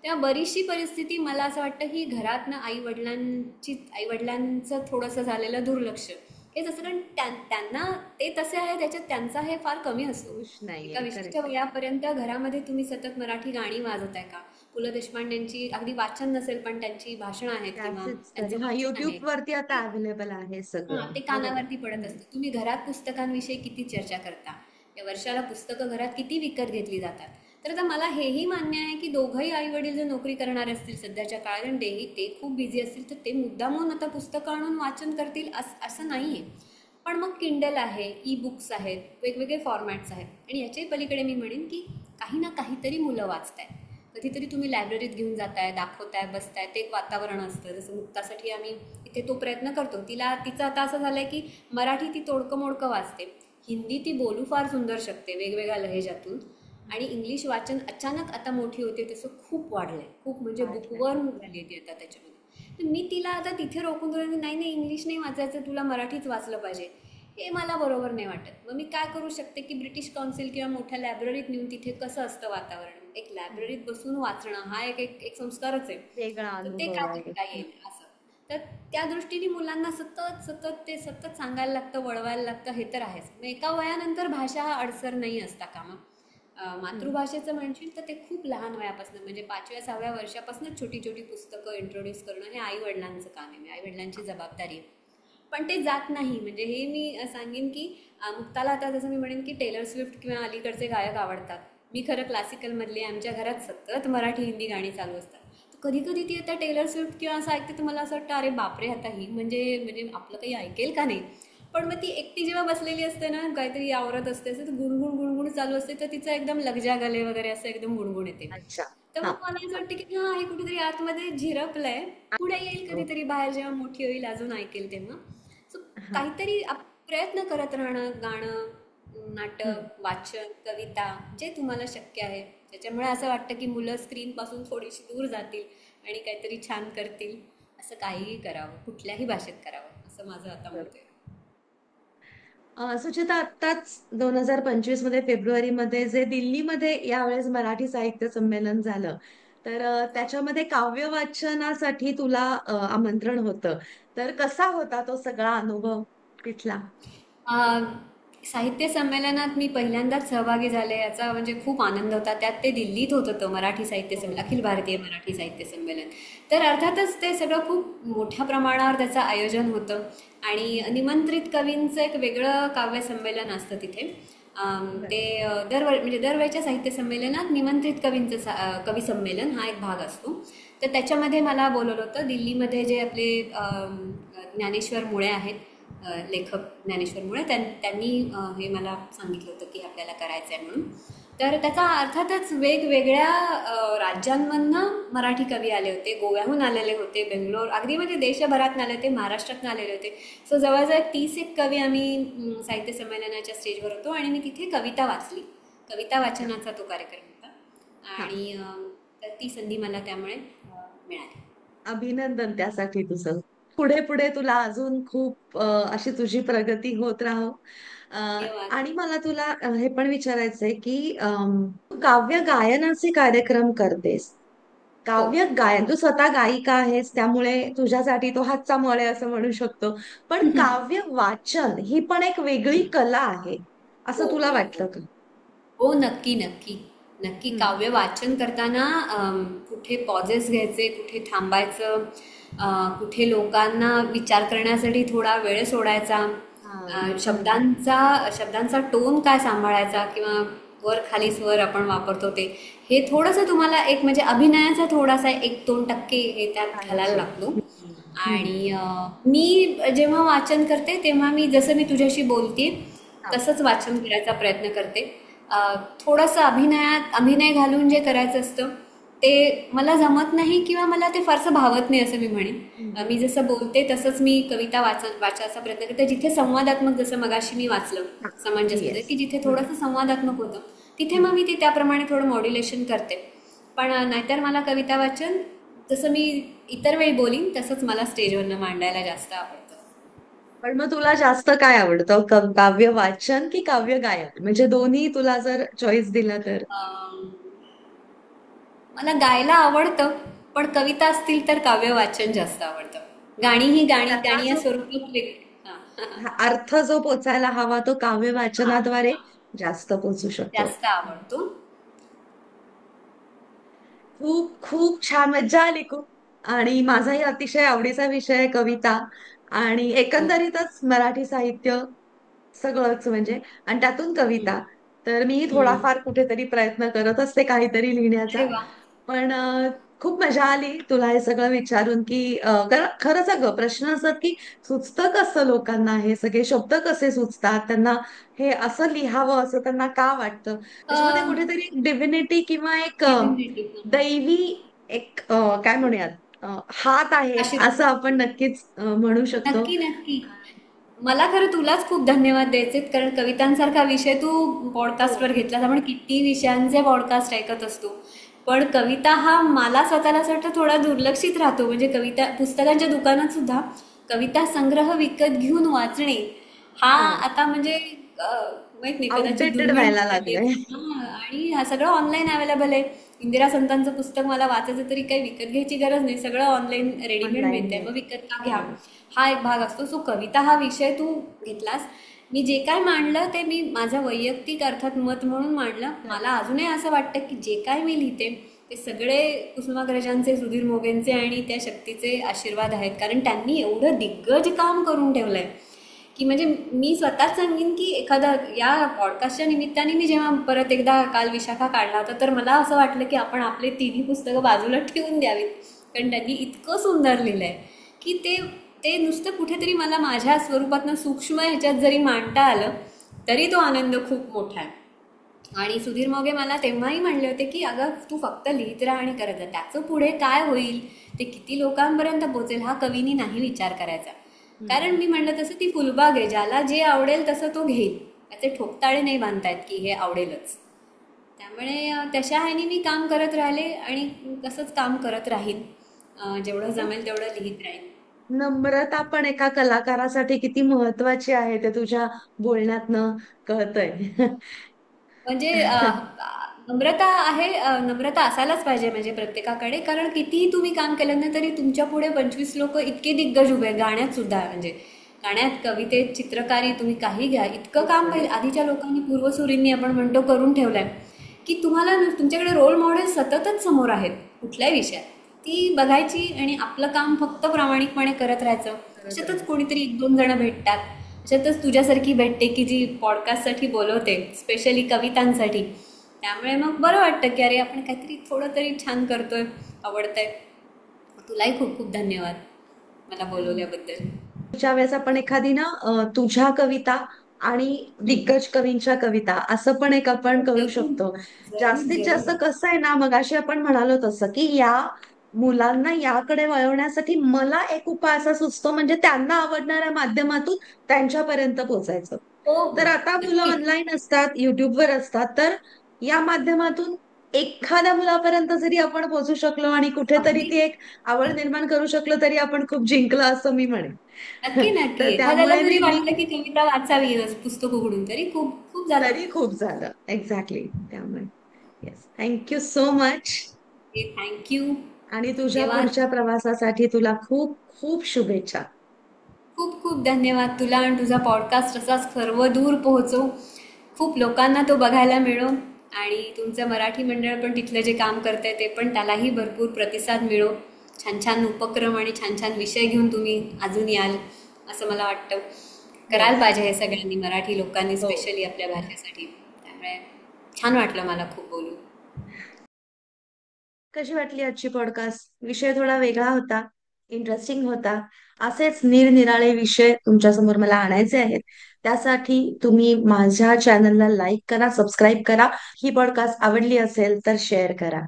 तेव्हा बरीचशी परिस्थिती मला असं वाटतं ही घरातनं आईवडिलांचं थोडंसं झालेलं दुर्लक्ष हेच असं. कारण त्यांना ते तसे आहे, त्याच्यात त्यांचा हे फार कमी असतो. दोष एका नाहीये, विशिष्ट करेक्ट. वयापर्यंत घरामध्ये तुम्ही सतत मराठी गाणी वाजवताय का? पु ल देशपांडेंची अगदी वाचन नसेल पण त्यांची भाषणं आहेत किंवा कॅसेट्स त्यांचं हा वाचन आहे, युट्यूब वरती आता अवेलेबल आहे हां, सगळं, ते बरोबर. कानावरती पडत हम्म. असतं. तुम्ही घरात पुस्तकांविषयी किती चर्चा करता? या वर्षाला पुस्तकं घरात किती विकत घेतली जातात? तर आता मला हेही मान्य आहे, की दोघंही आई-वडील जर नोकरी करणारे असतील सध्याच्या काळात आणि ते खूप बिझी असतील, तर ते मुद्दामून आता पुस्तकं आणून वाचन करतील असं नाही आहे. पण मग किंडल आहे, ई बुक्स आहेत, वेगवेगळे फॉर्मॅट्स आहेत आणि याच्याही पलीकडे मी म्हणेन, की काही ना काहीतरी मुलं वाचतायत. कधीतरी तुम्ही लायब्ररीत घेऊन जाताय, दाखवताय, बसताय, ते एक वातावरण असतं. जसं मुक्तासाठी आम्ही इथे तो प्रयत्न करतो. तिचं आता असं झालंय की मराठी ती तोडकं मोडकं वाचते, हिंदी ती बोलू फार सुंदर शकते वेगवेगळ्या लहेजातून आणि इंग्लिश वाचन अचानक आता मोठी होते तसं खूप वाढलंय, खूप म्हणजे वाटलंय. बुकवर्म झाली आहे ती आता त्याच्यामध्ये. तर मी तिला आता तिथे रोखून धरून, नाही नाही इंग्लिश नाही वाचायचं, तुला मराठीच वाचलं पाहिजे, हे मला बरोबर नाही वाटत. मग मी काय करू शकते की ब्रिटिश काउन्सिल किंवा मोठ्या लायब्ररीत नेऊन तिथे कसं असतं वातावरण, एक लायब्ररीत बसून वाचणं हा एक एक एक संस्कारच आहे. वेगळा तर ते अनुभव काय आहे. करता येईल असं. तर त्या दृष्टीने मुलांना सतत सांगायला लागतं, वळवायला लागतं, हे तर आहेच. मग एका वयानंतर भाषा हा अडसर नाही असता कामा. हम्म. मातृभाषेचं म्हणशील तर ते खूप लहान वयापासून म्हणजे 5व्या-6व्या वर्षापासूनच छोटी छोटी पुस्तकं इंट्रोड्यूस करणं हे आईवडिलांचं काम आहे, आईवडिलांची जबाबदारी आहे. पण ते जात नाही. म्हणजे हे मी सांगेन की मुक्ताला आता जसं मी म्हणेन की टेलर स्विफ्ट किंवा अलीकडचे गायक आवडतात. मी खरं क्लासिकलमधली आहे. आमच्या घरात सतत मराठी हिंदी गाणी चालू असतात. तर कधी कधी ती आता टेलर स्विफ्ट किंवा असं ऐकते तर मला असं वाटतं अरे बापरे, आता ही म्हणजे म्हणजे आपलं काही ऐकेल का नाही. पण मग ती एकटी जेव्हा बसलेली असते ना, काहीतरी आवरत असते असं, तर गुणगुण गुणगुण चालू असते, तर तिचं एकदम लगजा गले वगैरे असं एकदम गुणगुण येते. अच्छा. तर हा. मग मला असं वाटतं की हां, हे कुठेतरी आतमध्ये झिरपलंय. पुढे येईल हो. कधीतरी बाहेर, जेव्हा मोठी होईल अजून ऐकेल तेव्हा. सो हा. काहीतरी प्रयत्न करत राहणं, गाणं, हम्म. नाटक, वाचन, कविता, जे तुम्हाला शक्य आहे. त्याच्यामुळे असं वाटतं की मुलं स्क्रीनपासून थोडीशी दूर जातील आणि काहीतरी छान करतील. असं काहीही करावं, कुठल्याही भाषेत करावं, असं माझं आता मत आहे. सुचेता, आत्ताच 2025 मध्ये फेब्रुवारीमध्ये जे दिल्लीमध्ये यावेळेस मराठी साहित्य संमेलन झालं, तर त्याच्यामध्ये काव्य वाचनासाठी तुला आमंत्रण होतं. तर कसा होता तो सगळा अनुभव तिथला? अ, साहित्य संमेलनात मी पहिल्यांदाच सहभागी झाले याचा म्हणजे खूप आनंद होता. त्यात ते दिल्लीत होत होतं मराठी साहित्य हो. संमेलन, अखिल भारतीय मराठी साहित्य संमेलन. तर अर्थातच ते सगळं खूप मोठ्या प्रमाणावर त्याचं आयोजन होतं आणि निमंत्रित कवींचं एक वेगळं काव्य संमेलन असतं तिथे. ते बरं. म्हणजे दरवेळच्या साहित्य संमेलनात निमंत्रित कवींचं कवी संमेलन हा एक भाग असतो. तर त्याच्यामध्ये मला बोलवलं होतं. दिल्लीमध्ये जे आपले ज्ञानेश्वर मुळे आहेत, लेखक ज्ञानेश्वर मुळे, त्यांनी हे मला सांगितलं होतं की आपल्याला करायचं आहे म्हणून. तर त्याचा अर्थातच वेगवेगळ्या राज्यांमधनं मराठी कवी आले होते, गोव्याहून आलेले होते, बेंगलोर, अगदी म्हणजे देशभरातून आले होते, महाराष्ट्रातून आलेले होते. सो जवळजवळ 30 एक कवी आम्ही साहित्य संमेलनाच्या स्टेजवर होतो आणि मी तिथे कविता वाचली. कविता वाचनाचा तो कार्यक्रम होता हा. आणि तर ती संधी मला त्यामुळे मिळाली. अभिनंदन त्यासाठी तुझं. पुढे पुढे तुला अजून खूप अशी तुझी प्रगती होत राहो. अ, धन्यवाद. आणि मला तुला हे पण विचारायचंय की तू काव्य गायनाचे कार्यक्रम करतेस. हो. काव्य गायन, तू स्वतः गायिका आहेस, त्यामुळे तुझ्यासाठी तो हातचा मळ आहे असं म्हणू शकतो. पण काव्य वाचन ही पण एक वेगळी कला आहे, हो असं तुला हो हो वाटतं का? हो, नक्की नक्की नक्की. हम्म. काव्य वाचन करताना कुठे पॉजेस घ्यायचे, कुठे थांबायचं, कुठे लोकांना विचार करण्यासाठी थोडा वेळ सोडायचा, हा. शब्दांचा टोन काय सांभाळायचा, किंवा वर खाली स्वर आपण वापरतो ते, हे थोडंसं तुम्हाला एक म्हणजे अभिनयाचा थोडासा 1-2% हे त्यात घालायला पाहिजे. लागतो. हम्म. हम्म. आणि मी जेव्हा वाचन करते तेव्हा मी जसं मी तुझ्याशी बोलते हा. तसंच वाचन करायचा प्रयत्न करते. अ, थोडंसं अभिनय घालून जे करायचं असतं ते मला जमत नाही किंवा मला ते फारसं भावत नाही असं मी म्हणेन. हम्म. मी जसं बोलते तसंच मी कविता वाचायचा प्रयत्न करते, जिथे संवादात्मक, जसं मगाशी मी वाचलं हा. समंजसमध्ये, येस. की जिथे थोडंसं संवादात्मक होतं तिथे मग मी ते त्याप्रमाणे थोडं मॉड्युलेशन करते. पण नाहीतर मला कविता वाचन जसं मी इतर वेळी बोलीन तसंच मला स्टेजवरनं मांडायला जास्त आवडतं. पण मग तुला जास्त काय आवडतं, काव्य वाचन की काव्य गायन? म्हणजे दोन्ही तुला जर चॉईस दिला तर? अं, मला गायला आवडतं, पण कविता असतील तर काव्य वाचन जास्त आवडतं. गाणी ही गाणी त्याचा गाणी या जो स्वरूपात वेगळी. हां. अर्थ जो पोचायला हवा तो काव्य हां, वाचनाद्वारे हां. जास्त पोचू शकतो. जास्त आवडतो. खूप खूप छान, मज्जा आली खूप. आणि माझाही अतिशय आवडीचा विषय आहे कविता, आणि हो. एकंदरीतच मराठी साहित्य सगळंच म्हणजे, आणि त्यातून हं. कविता. तर मी हं. थोडाफार कुठेतरी प्रयत्न करत असते काहीतरी लिहिण्याचा. अरे वा. पण खूप मजा आली तुला हे सगळं विचारून की कारण खरंच अगं प्रश्न असतात की सुचतं कसं लोकांना, हे सगळे शब्द कसे सुचतात त्यांना, हे असं लिहावं असं त्यांना का वाटतं. त्याच्यामध्ये कुठेतरी डिव्हिनिटी किंवा एक डिव्हिनिटी. दैवी एक काय म्हणूयात, हात आहे आशीर्वाद. असं आपण नक्कीच म्हणू शकतो. नक्की नक्की. मला खरं तुलाच खूप धन्यवाद द्यायचे आहेत, कारण कवितांसारखा विषय तू हो. पॉडकास्टवर घेतलास. आपण किती विषयांचे पॉडकास्ट ऐकत असतो, पण कविता हा मला स्वतःला असं वाटतं थोडा दुर्लक्षित राहतो. म्हणजे कविता पुस्तकांच्या दुकानात सुद्धा कविता संग्रह विकत घेऊन वाचणे हा हा. आता म्हणजे माहित नाही, कदाचित आउटडेटेड दुर्मिळ व्हायला झालेली लागलंय. आहे. हां, आणि हा सगळं ऑनलाईन अवेलेबल आहे. इंदिरा संतांचं पुस्तक मला वाचायचं तरी काही विकत घ्यायची गरज नाही, सगळं ऑनलाईन रेडीमेड ऑनलाईन मिळतंय, मग मिळते. विकत का घ्या. हो. हा एक भाग असतो. सो कविता हा विषय तू घेतलास. मी जे काय मांडलं ते मी माझं वैयक्तिक अर्थात मत म्हणून मांडलं. मला अजूनही असं वाटतं की जे काय मी लिहिते ते सगळे कुसुमाग्रजांचे, सुधीर मोगेंचे आणि त्या शक्तीचे आशीर्वाद आहेत, कारण त्यांनी एवढं दिग्गज काम करून ठेवलंय की म्हणजे मी स्वतःच सांगेन की एखादा या पॉडकास्टच्या निमित्ताने मी जेव्हा परत एकदा काल विशाखा काढला होता तर मला असं वाटलं की आपण आपले तिन्ही पुस्तकं बाजूला ठेवून द्यावीत, कारण त्यांनी इतकं सुंदर लिहिलंय की ते ते नुसतं कुठेतरी मला माझ्या स्वरूपातनं सूक्ष्म ह्याच्यात जरी मांडता आलं तरी तो आनंद खूप मोठा आहे. आणि सुधीर मोगे मला तेव्हाही म्हणले होते की अगं तू फक्त लिहित राहा आणि करत जा, त्याचं पुढे काय होईल, ते किती लोकांपर्यंत पोहोचेल हा कवीनी नाही विचार करायचा. कारण हम्म. मी म्हणलं तसं ती फुलबाग आहे, ज्याला जे आवडेल तसं तो घेईल, त्याचे ठोकताळे नाही बांधतायत की हे आवडेलच. त्यामुळे तशा ह्यानी मी काम करत राहिले आणि तसंच काम करत राहीन. जेवढं जमेल तेवढं लिहित राहीन. नम्रता पण एका कलाकारासाठी किती महत्वाची आहे ते तुझ्या बोलण्यातनं कळतंय. म्हणजे नम्रता आहे, नम्रता असायलाच पाहिजे म्हणजे प्रत्येकाकडे, कारण कितीही तुम्ही काम केलं ना तरी तुमच्या पुढे 25 लोक इतके दिग्गज उभे आहेत, गाण्यात सुद्धा म्हणजे गाण्यात, कवितेत, चित्रकारी, तुम्ही काही घ्या, इतकं काम पहिले आधीच्या लोकांनी, पूर्वसुरींनी आपण म्हणतो, करून ठेवलंय की तुम्हाला तुमच्याकडे रोल मॉडेल सततच समोर आहेत कुठल्याही विषयात. ती बघायची आणि आपलं काम फक्त प्रामाणिकपणे करत राहायचं. करत अशातच राहायचं. कोणीतरी एक दोन जण भेटतात, अशातच तुझ्यासारखी भेटते की जी पॉडकास्टसाठी बोलवते, स्पेशली कवितांसाठी. त्यामुळे मग बरं वाटतं की अरे आपण काहीतरी थोडं तरी छान करतोय, आवडतंय. तुलाही खूप खूप धन्यवाद मला बोलवल्याबद्दल. पुढच्या वेळेस आपण एखादी ना तुझ्या कविता आणि हम्म. दिग्गज कवींच्या कविता असं पण एक आपण करू जरूर, शकतो. जरूर, जास्तीत जास्त जरूर. कसं आहे ना, मगाशी आपण म्हणालो तसं की या मुलांना याकडे वळवण्यासाठी मला एक उपाय असा सुचतो, म्हणजे त्यांना आवडणाऱ्या माध्यमातून त्यांच्यापर्यंत पोहोचायचं. हो तर हो, आता मुलं नक्कीच. ऑनलाईन असतात, युट्यूबवर असतात, तर या माध्यमातून एखाद्या मुलापर्यंत जरी आपण पोहोचू शकलो आणि कुठेतरी अगदी. ती एक आवड निर्माण करू शकलो तरी आपण खूप जिंकलो असं मी म्हणेन. नक्की नक्की, तर एखाद्याला त्यामुळे जरी मी वाटलं की कविता वाचावी पुस्तक उघडून, तरी खूप खूप झालं. तरी खूप झालं. एक्झॅक्टली. त्यामुळे yes, thank you so much. Thank you. आणि तुझ्या धन्यवाद. पुढच्या प्रवासासाठी तुला खूप खूप शुभेच्छा. खूप खूप धन्यवाद तुला, आणि तुझा पॉडकास्ट असाच सर्व दूर पोहोचो, खूप लोकांना तो बघायला मिळो, आणि तुमचं मराठी मंडळ पण तिथलं जे काम करतंय ते पण त्यालाही भरपूर प्रतिसाद मिळो. छान छान उपक्रम आणि छान छान विषय घेऊन तुम्ही अजून याल असं मला वाटतं. करायला येस. पाहिजे हे सगळ्यांनी, मराठी लोकांनी हो. स्पेशली आपल्या भाषेसाठी. त्यामुळे छान वाटलं मला खूप बोलून. कशी वाटली आजची पॉडकास्ट? विषय थोडा वेगळा होता, इंटरेस्टिंग होता. असेच निरनिराळे विषय तुमच्यासमोर मला आणायचे आहेत. त्यासाठी तुम्ही माझ्या चॅनलला लाईक करा, सबस्क्राईब करा. ही पॉडकास्ट आवडली असेल तर शेअर करा.